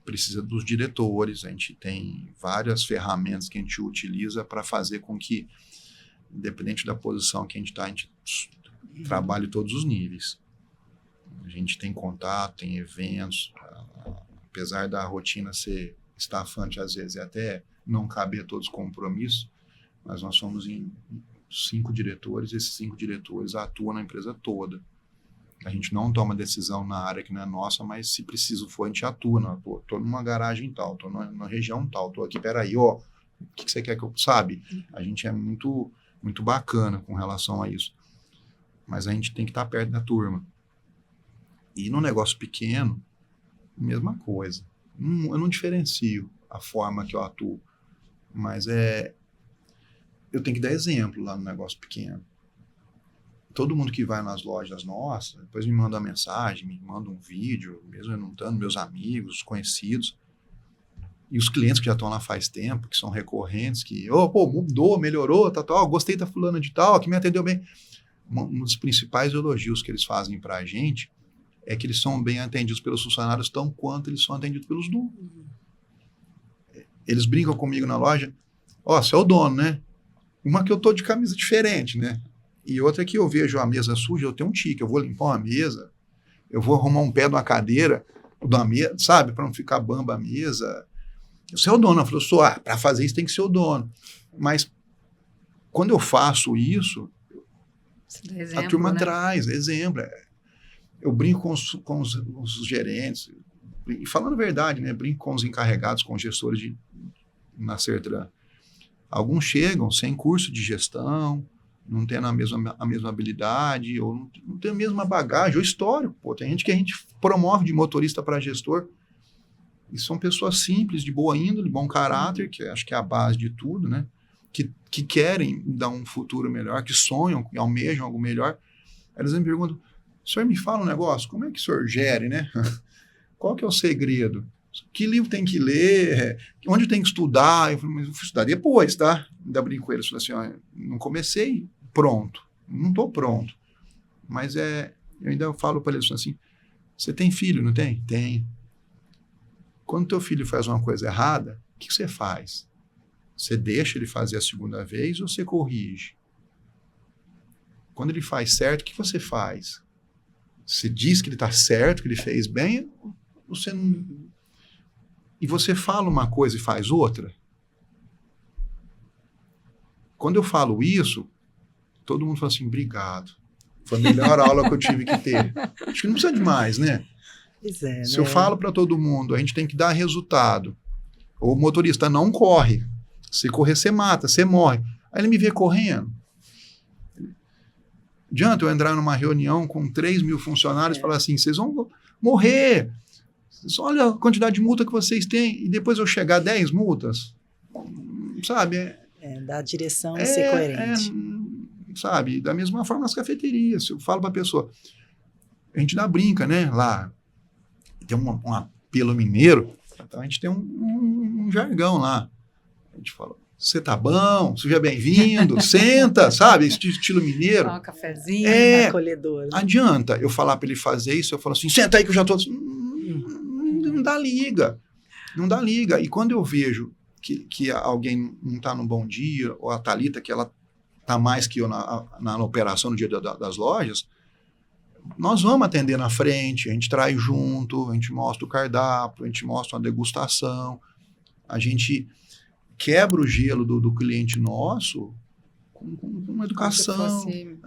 precisa dos diretores, a gente tem várias ferramentas que a gente utiliza para fazer com que, independente da posição que a gente está, a gente trabalhe todos os níveis. A gente tem contato, tem eventos, apesar da rotina ser estafante às vezes e até não caber todos os compromissos, mas nós somos em 5 diretores, esses 5 diretores atuam na empresa toda. A gente não toma decisão na área que não é nossa, mas se preciso for, a gente atua. Estou numa garagem tal, estou na região tal, estou aqui, peraí, ó, o que você quer que eu... Sabe? A gente é muito, muito bacana com relação a isso. Mas a gente tem que estar perto da turma. E no negócio pequeno, mesma coisa. Eu não diferencio a forma que eu atuo, mas eu tenho que dar exemplo lá no negócio pequeno. Todo mundo que vai nas lojas nossas, depois me manda uma mensagem, me manda um vídeo, mesmo eu não estando, meus amigos, conhecidos, e os clientes que já estão lá faz tempo, que são recorrentes, que, mudou, melhorou, tal, gostei da fulana de tal, que me atendeu bem. Um dos principais elogios que eles fazem para a gente é que eles são bem atendidos pelos funcionários tão quanto eles são atendidos pelos donos. Eles brincam comigo na loja, você é o dono, né? Uma que eu tô de camisa diferente, né? E outra que eu vejo a mesa suja, eu tenho um tique, eu vou limpar uma mesa, eu vou arrumar um pé de uma cadeira, sabe? Para não ficar bamba a mesa. Você é o dono. Ela falou, para fazer isso tem que ser o dono. Mas quando eu faço isso, exemplo, a turma né? traz exemplo. Eu brinco com os gerentes, e falando a verdade, né? Brinco com os encarregados, com os gestores na Sertran. Alguns chegam sem curso de gestão, não tendo a mesma habilidade, ou não tem a mesma bagagem, ou histórico. Tem gente que a gente promove de motorista para gestor, e são pessoas simples, de boa índole, bom caráter, que acho que é a base de tudo, né? Que querem dar um futuro melhor, que sonham, que almejam algo melhor. Eles me perguntam, o senhor me fala um negócio, como é que o senhor gere, né? Qual que é o segredo? Que livro tem que ler? Onde tem que estudar? Eu falei, mas eu fui estudar depois, tá? Ainda brinco com eles, falei assim, não comecei pronto, não estou pronto. Mas eu ainda falo para eles assim, você tem filho, não tem? Tem. Quando teu filho faz uma coisa errada, o que você faz? Você deixa ele fazer a segunda vez ou você corrige? Quando ele faz certo, o que você faz? Você diz que ele está certo, que ele fez bem, ou você não... E você fala uma coisa e faz outra? Quando eu falo isso, todo mundo fala assim, obrigado. Foi a melhor aula que eu tive que ter. Acho que não precisa de mais, né? Pois é, Se né? eu falo para todo mundo, a gente tem que dar resultado. O motorista não corre. Se correr, você mata, você morre. Aí ele me vê correndo. Adianta eu entrar numa reunião com 3 mil funcionários e falar assim, vocês vão morrer. Olha a quantidade de multa que vocês têm. E depois eu chegar a 10 multas. Sabe? Dar a direção e ser coerente. Sabe? Da mesma forma nas cafeterias. Eu falo para a pessoa, a gente dá brinca, né? Lá tem um apelo mineiro, então a gente tem um jargão lá. A gente fala, você tá bom, seja bem-vindo, senta, sabe? Esse estilo mineiro. Um cafezinho. Acolhedor. Né? Adianta eu falar para ele fazer isso, eu falo assim, senta aí que eu já tô... Não dá liga. Não dá liga. E quando eu vejo que alguém não está num bom dia, ou a Thalita, que ela está mais que eu na operação no dia das lojas, nós vamos atender na frente, a gente traz junto, a gente mostra o cardápio, a gente mostra uma degustação, a gente quebra o gelo do cliente nosso com uma educação. Como se fosse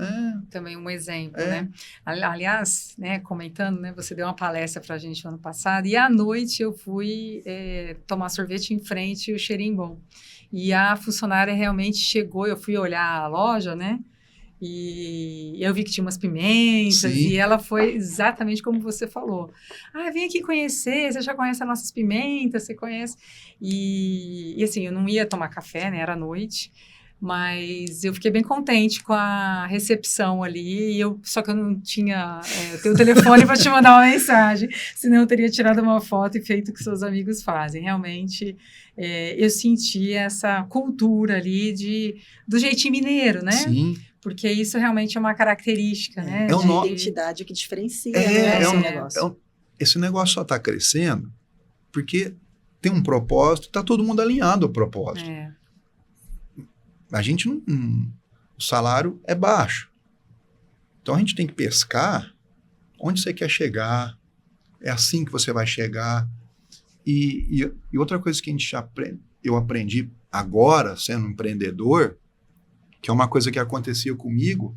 também um exemplo, né? Aliás, né, comentando, né, você deu uma palestra para a gente no ano passado, e à noite eu fui tomar sorvete em frente ao Xerimbom. E a funcionária realmente chegou, eu fui olhar a loja, né? E eu vi que tinha umas pimentas, Sim. E ela foi exatamente como você falou. Vem aqui conhecer, você já conhece as nossas pimentas, você conhece. E assim, eu não ia tomar café, né? Era noite, mas eu fiquei bem contente com a recepção ali. Só que eu não tinha teu telefone para te mandar uma mensagem, senão eu teria tirado uma foto e feito o que seus amigos fazem. Realmente, eu senti essa cultura ali do jeitinho mineiro, né? Sim. Porque isso realmente é uma característica, né? É uma identidade que diferencia, né, esse negócio. Esse negócio só está crescendo porque tem um propósito, está todo mundo alinhado ao propósito. A gente não... O salário é baixo. Então, a gente tem que pescar onde você quer chegar. É assim que você vai chegar. E outra coisa que eu aprendi agora, sendo empreendedor, que é uma coisa que acontecia comigo,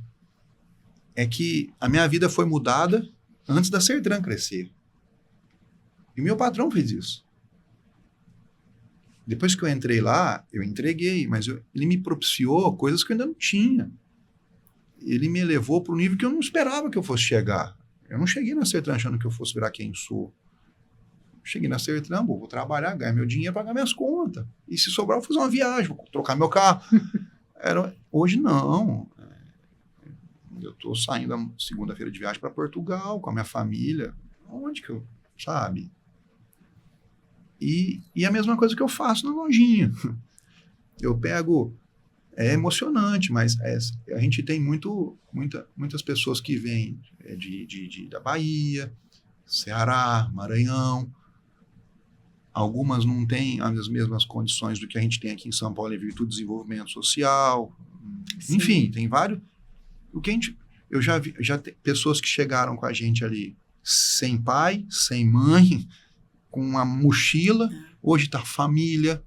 é que a minha vida foi mudada antes da Sertran crescer. E meu patrão fez isso. Depois que eu entrei lá, eu entreguei, mas ele me propiciou coisas que eu ainda não tinha. Ele me levou para um nível que eu não esperava que eu fosse chegar. Eu não cheguei na Sertran achando que eu fosse virar quem sou. Cheguei na Sertran, vou trabalhar, ganhar meu dinheiro, pagar minhas contas. E se sobrar, eu vou fazer uma viagem, vou trocar meu carro. Hoje não. Eu estou saindo segunda-feira de viagem para Portugal com a minha família. Onde que eu... Sabe? E a mesma coisa que eu faço na lojinha. Eu pego... É emocionante, mas a gente tem muitas pessoas que vêm da Bahia, Ceará, Maranhão. Algumas não têm as mesmas condições do que a gente tem aqui em São Paulo em virtude do desenvolvimento social. Sim. Enfim, tem vários... Eu já vi pessoas que chegaram com a gente ali sem pai, sem mãe, com uma mochila. Hoje está família,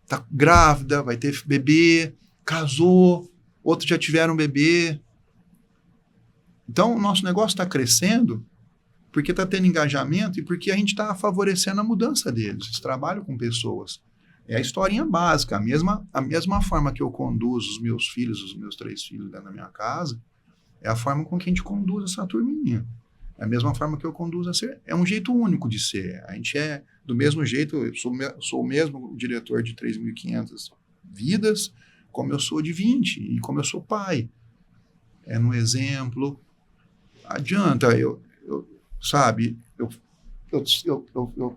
está grávida, vai ter bebê, casou, outros já tiveram bebê. Então, o nosso negócio está crescendo porque está tendo engajamento e porque a gente está favorecendo a mudança deles. Eles trabalham com pessoas. É a historinha básica. A mesma forma que eu conduzo os meus filhos, os meus 3 filhos dentro da minha casa, é a forma com que a gente conduz essa turminha. É a mesma forma que eu conduzo a ser. É um jeito único de ser. A gente é do mesmo jeito. Eu sou o mesmo diretor de 3.500 vidas, como eu sou de 20, e como eu sou pai. É no exemplo. Adianta eu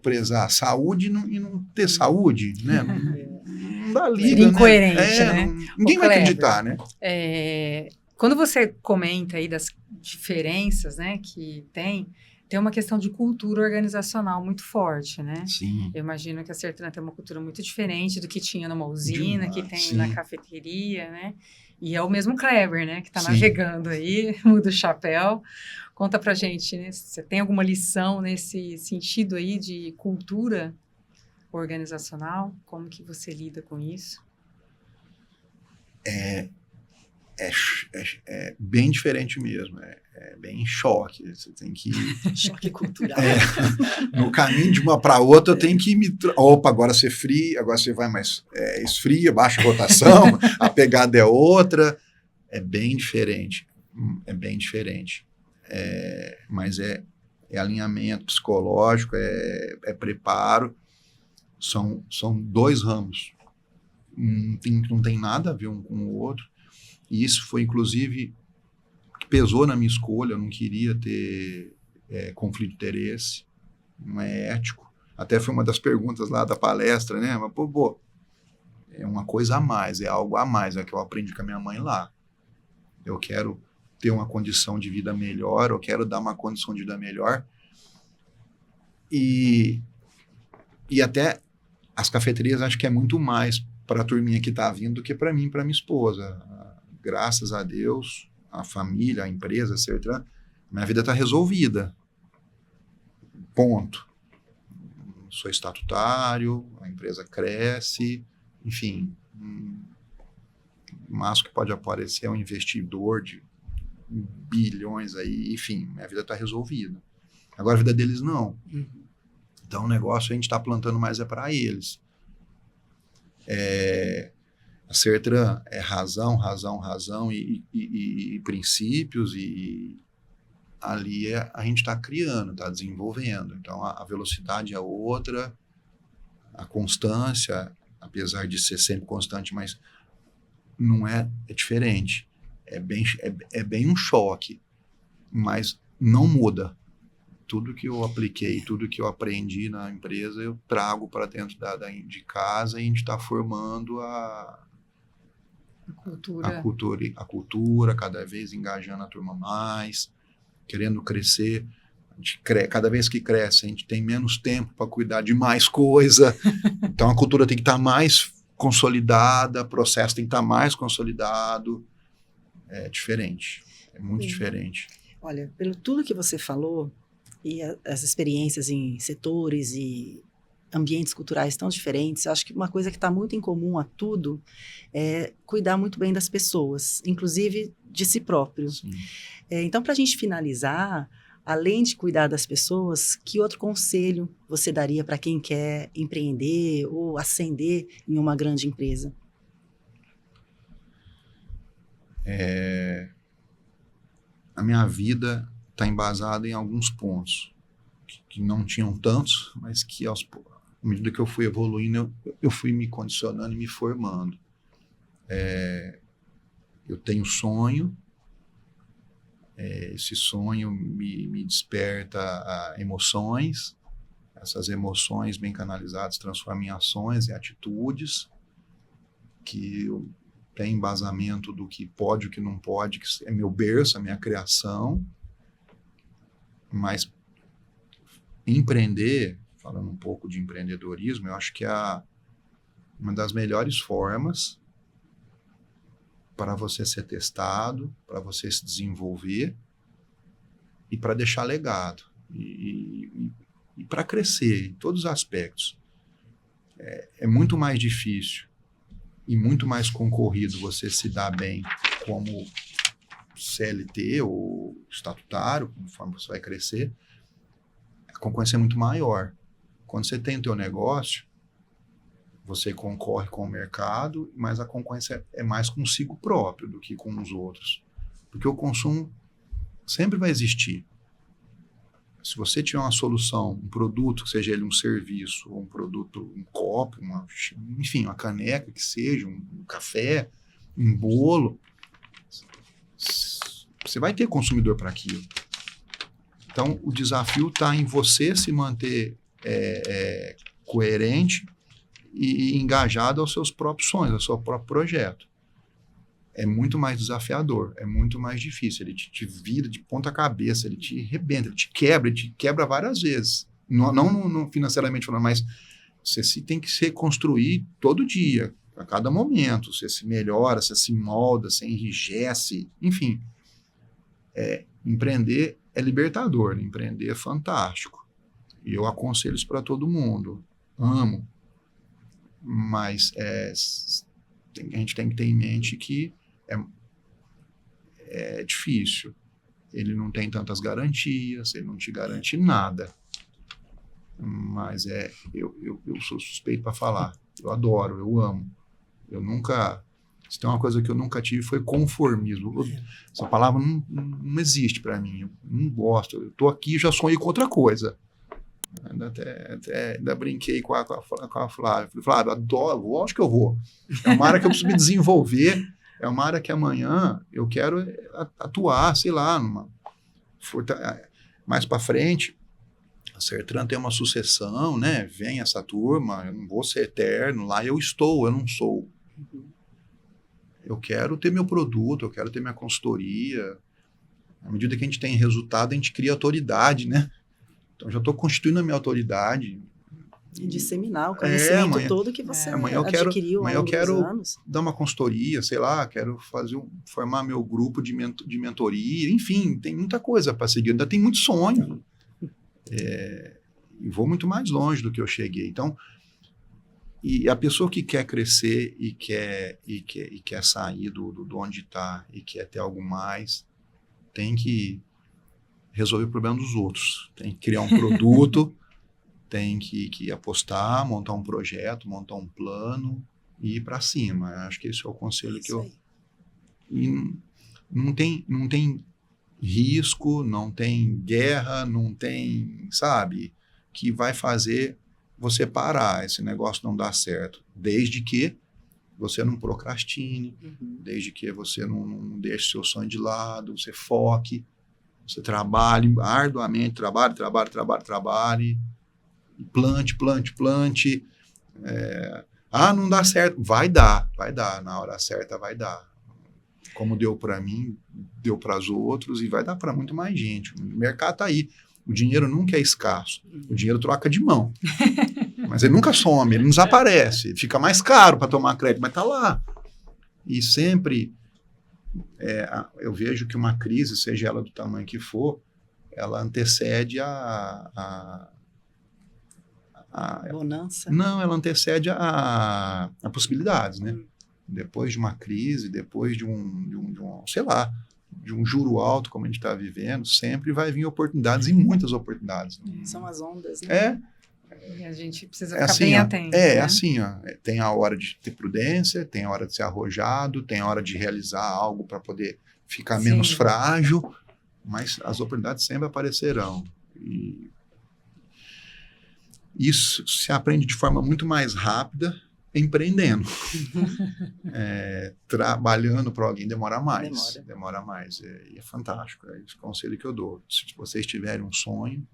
prezar a saúde e não ter saúde, né? Não dá liga, incoerente, né? Ninguém vai acreditar, né? Quando você comenta aí das diferenças, né, que tem uma questão de cultura organizacional muito forte, né? Sim. Eu imagino que a Sertran tem uma cultura muito diferente do que tinha numa usina, que tem na cafeteria, né? E é o mesmo Kleber, né, que está navegando aí, muda o chapéu. Conta pra gente, né? Você tem alguma lição nesse sentido aí de cultura organizacional? Como que você lida com isso? É bem diferente mesmo, é bem choque. Você tem que... Choque cultural. No caminho de uma para outra, eu tenho que Opa, agora você fria, agora você vai mais esfria, baixa a rotação, a pegada é outra. É bem diferente. Mas é alinhamento psicológico, é preparo. São 2 ramos. Não tem nada a ver um com o outro. E isso foi, inclusive, que pesou na minha escolha. Eu não queria ter conflito de interesse. Não é ético. Até foi uma das perguntas lá da palestra, né? Mas, é uma coisa a mais, é algo a mais. É que eu aprendi com a minha mãe lá. Eu quero ter uma condição de vida melhor, eu quero dar uma condição de vida melhor. E E até as cafeterias acho que é muito mais para a turminha que está vindo do que para mim e para minha esposa. Graças a Deus, a família, a empresa, etc., minha vida está resolvida. Ponto. Sou estatutário, a empresa cresce, enfim. O máximo que pode aparecer é um investidor de bilhões aí, enfim, minha vida está resolvida. Agora a vida deles não. Então o negócio a gente está plantando mais para eles. A Sertran é razão e princípios, e ali a gente está criando, está desenvolvendo. Então a velocidade é outra, a constância, apesar de ser sempre constante, mas não é diferente. É bem um choque, mas não muda. Tudo que eu apliquei, tudo que eu aprendi na empresa, eu trago para dentro de casa, e a gente está formando a cultura, cada vez engajando a turma mais, querendo crescer. Cada vez que cresce, a gente tem menos tempo para cuidar de mais coisa. Então a cultura tem que estar mais consolidada, o processo tem que estar mais consolidado. É diferente, é muito diferente. Olha, pelo tudo que você falou, e as experiências em setores e ambientes culturais tão diferentes, acho que uma coisa que está muito em comum a tudo é cuidar muito bem das pessoas, inclusive de si próprio. Então, para a gente finalizar, além de cuidar das pessoas, que outro conselho você daria para quem quer empreender ou ascender em uma grande empresa? A minha vida está embasada em alguns pontos que não tinham tantos, mas que à medida que eu fui evoluindo, eu fui me condicionando e me formando. Eu tenho sonho, esse sonho me desperta emoções, essas emoções bem canalizadas transformam em ações e atitudes, que eu tenho embasamento do que pode e o que não pode, que é meu berço, a minha criação. Mas empreender, falando um pouco de empreendedorismo, eu acho que é uma das melhores formas para você ser testado, para você se desenvolver e para deixar legado e para crescer em todos os aspectos. É muito mais difícil e muito mais concorrido você se dar bem como CLT ou estatutário, conforme você vai crescer. A concorrência é muito maior. Quando você tem o teu negócio, você concorre com o mercado, mas a concorrência é mais consigo próprio do que com os outros. Porque o consumo sempre vai existir. Se você tiver uma solução, um produto, seja ele um serviço, ou um produto, um copo, enfim, uma caneca que seja, um café, um bolo, você vai ter consumidor para aquilo. Então, o desafio está em você se manter coerente e engajado aos seus próprios sonhos, ao seu próprio projeto. É muito mais desafiador, é muito mais difícil. Ele te vira de ponta cabeça, ele te arrebenta, ele te quebra várias vezes. Não financeiramente falando, mas você tem que se reconstruir todo dia, a cada momento. Você se melhora, você se molda, você enrijece, enfim. Empreender é libertador, empreender é fantástico. E eu aconselho isso para todo mundo. Amo. Mas a gente tem que ter em mente que é difícil. Ele não tem tantas garantias, ele não te garante nada. Mas eu sou suspeito para falar. Eu adoro, eu amo. Eu nunca... Se tem uma coisa que eu nunca tive, foi conformismo. Essa palavra não existe para mim. Eu não gosto. Eu estou aqui e já sonhei com outra coisa. Ainda brinquei com a Flávia. Falei, Flávia, adoro, lógico que eu vou. É uma área que eu preciso me desenvolver. É uma área que amanhã eu quero atuar, sei lá, mais para frente. A Sertran tem uma sucessão, né? Vem essa turma, eu não vou ser eterno. Lá eu não sou. Eu quero ter meu produto, eu quero ter minha consultoria. À medida que a gente tem resultado, a gente cria autoridade, né? Então, já estou constituindo a minha autoridade. E disseminar o conhecimento todo que você adquiriu ao longo dos anos. Dar uma consultoria, sei lá, quero formar meu grupo de mentoria, enfim, tem muita coisa para seguir, ainda tem muito sonho. E vou muito mais longe do que eu cheguei. Então, e a pessoa que quer crescer e quer sair do onde está e quer ter algo mais, tem que resolver o problema dos outros. Tem que criar um produto, tem que apostar, montar um projeto, montar um plano e ir para cima. Acho que esse é o conselho que eu... E não tem risco, não tem guerra, não tem, sabe, que vai fazer você parar, esse negócio não dá certo, desde que você não procrastine, desde que você não deixe seu sonho de lado, você foque, você trabalhe arduamente, trabalhe, plante. Não dá certo, vai dar, na hora certa vai dar. Como deu para mim, deu para os outros e vai dar para muito mais gente. O mercado está aí. O dinheiro nunca é escasso. O dinheiro troca de mão. Mas ele nunca some, ele não desaparece. Fica mais caro para tomar crédito, mas está lá. E sempre eu vejo que uma crise, seja ela do tamanho que for, ela antecede a bonança? Não, ela antecede a possibilidades, né? Depois de uma crise, depois de um juro alto, como a gente está vivendo, sempre vai vir oportunidades e muitas oportunidades. São as ondas, né? E a gente precisa ficar bem atento. Tem a hora de ter prudência, tem a hora de ser arrojado, tem a hora de realizar algo para poder ficar menos frágil, mas as oportunidades sempre aparecerão. E isso se aprende de forma muito mais rápida empreendendo. Trabalhando para alguém demora mais. É fantástico. É esse conselho que eu dou. Se vocês tiverem um sonho...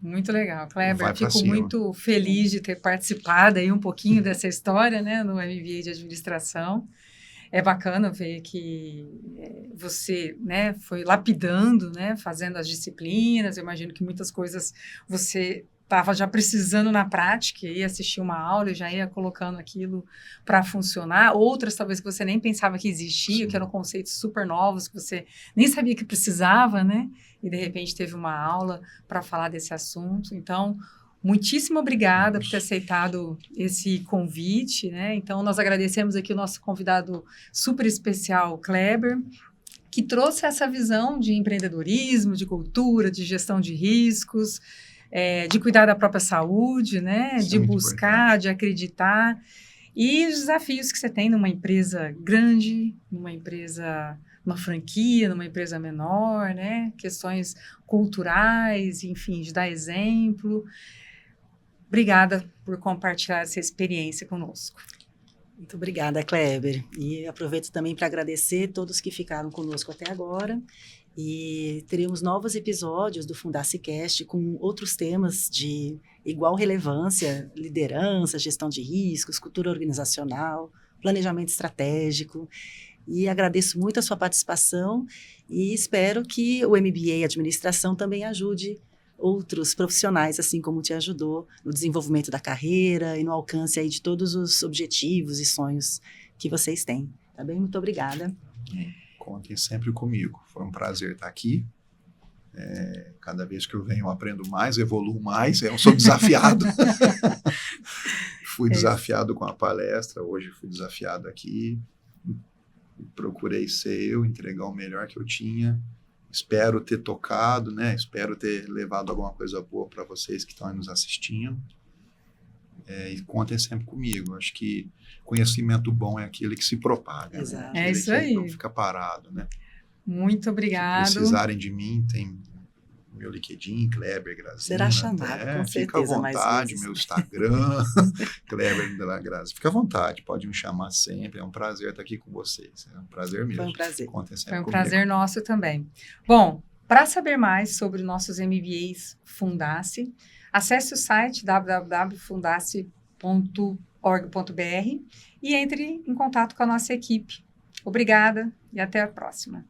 Muito legal, Kleber. Fico muito feliz de ter participado aí um pouquinho dessa história, né, no MBA de Administração. É bacana ver que você, né, foi lapidando, né, fazendo as disciplinas. Eu imagino que muitas coisas você estava já precisando na prática, ia assistir uma aula e já ia colocando aquilo para funcionar. Outras, talvez, que você nem pensava que existia, que eram conceitos super novos, que você nem sabia que precisava, né? E, de repente, teve uma aula para falar desse assunto. Então, muitíssimo obrigada por ter aceitado esse convite, né? Então, nós agradecemos aqui o nosso convidado super especial, Kleber, que trouxe essa visão de empreendedorismo, de cultura, de gestão de riscos, de cuidar da própria saúde, né? De buscar, de acreditar, e os desafios que você tem numa empresa grande, numa franquia, numa empresa menor, né? Questões culturais, enfim, de dar exemplo. Obrigada por compartilhar essa experiência conosco. Muito obrigada, Kleber. E aproveito também para agradecer todos que ficaram conosco até agora. E teremos novos episódios do Fundacicast com outros temas de igual relevância: liderança, gestão de riscos, cultura organizacional, planejamento estratégico. E agradeço muito a sua participação e espero que o MBA Administração também ajude outros profissionais, assim como te ajudou no desenvolvimento da carreira e no alcance aí de todos os objetivos e sonhos que vocês têm. Tá bem? Muito obrigada. Contem sempre comigo. Foi um prazer estar aqui. Cada vez que eu venho, eu aprendo mais, evoluo mais. Eu sou desafiado. Fui desafiado com a palestra, hoje fui desafiado aqui. Procurei ser eu, entregar o melhor que eu tinha. Espero ter tocado, né? Espero ter levado alguma coisa boa para vocês que estão aí nos assistindo. E contem sempre comigo. Acho que conhecimento bom é aquele que se propaga. Exato. Né? É isso aí. Não fica parado, né? Muito obrigado. Se precisarem de mim, tem meu LinkedIn, Kleber Grazina. Será chamado, com certeza. Fica à vontade, meu Instagram, Kleber de la Graça. Fica à vontade, pode me chamar sempre. É um prazer estar aqui com vocês. É um prazer mesmo. Foi um prazer. Contem sempre Foi um comigo. prazer nosso também. Bom, para saber mais sobre nossos MBAs Fundace, acesse o site www.fundace.org.br e entre em contato com a nossa equipe. Obrigada e até a próxima.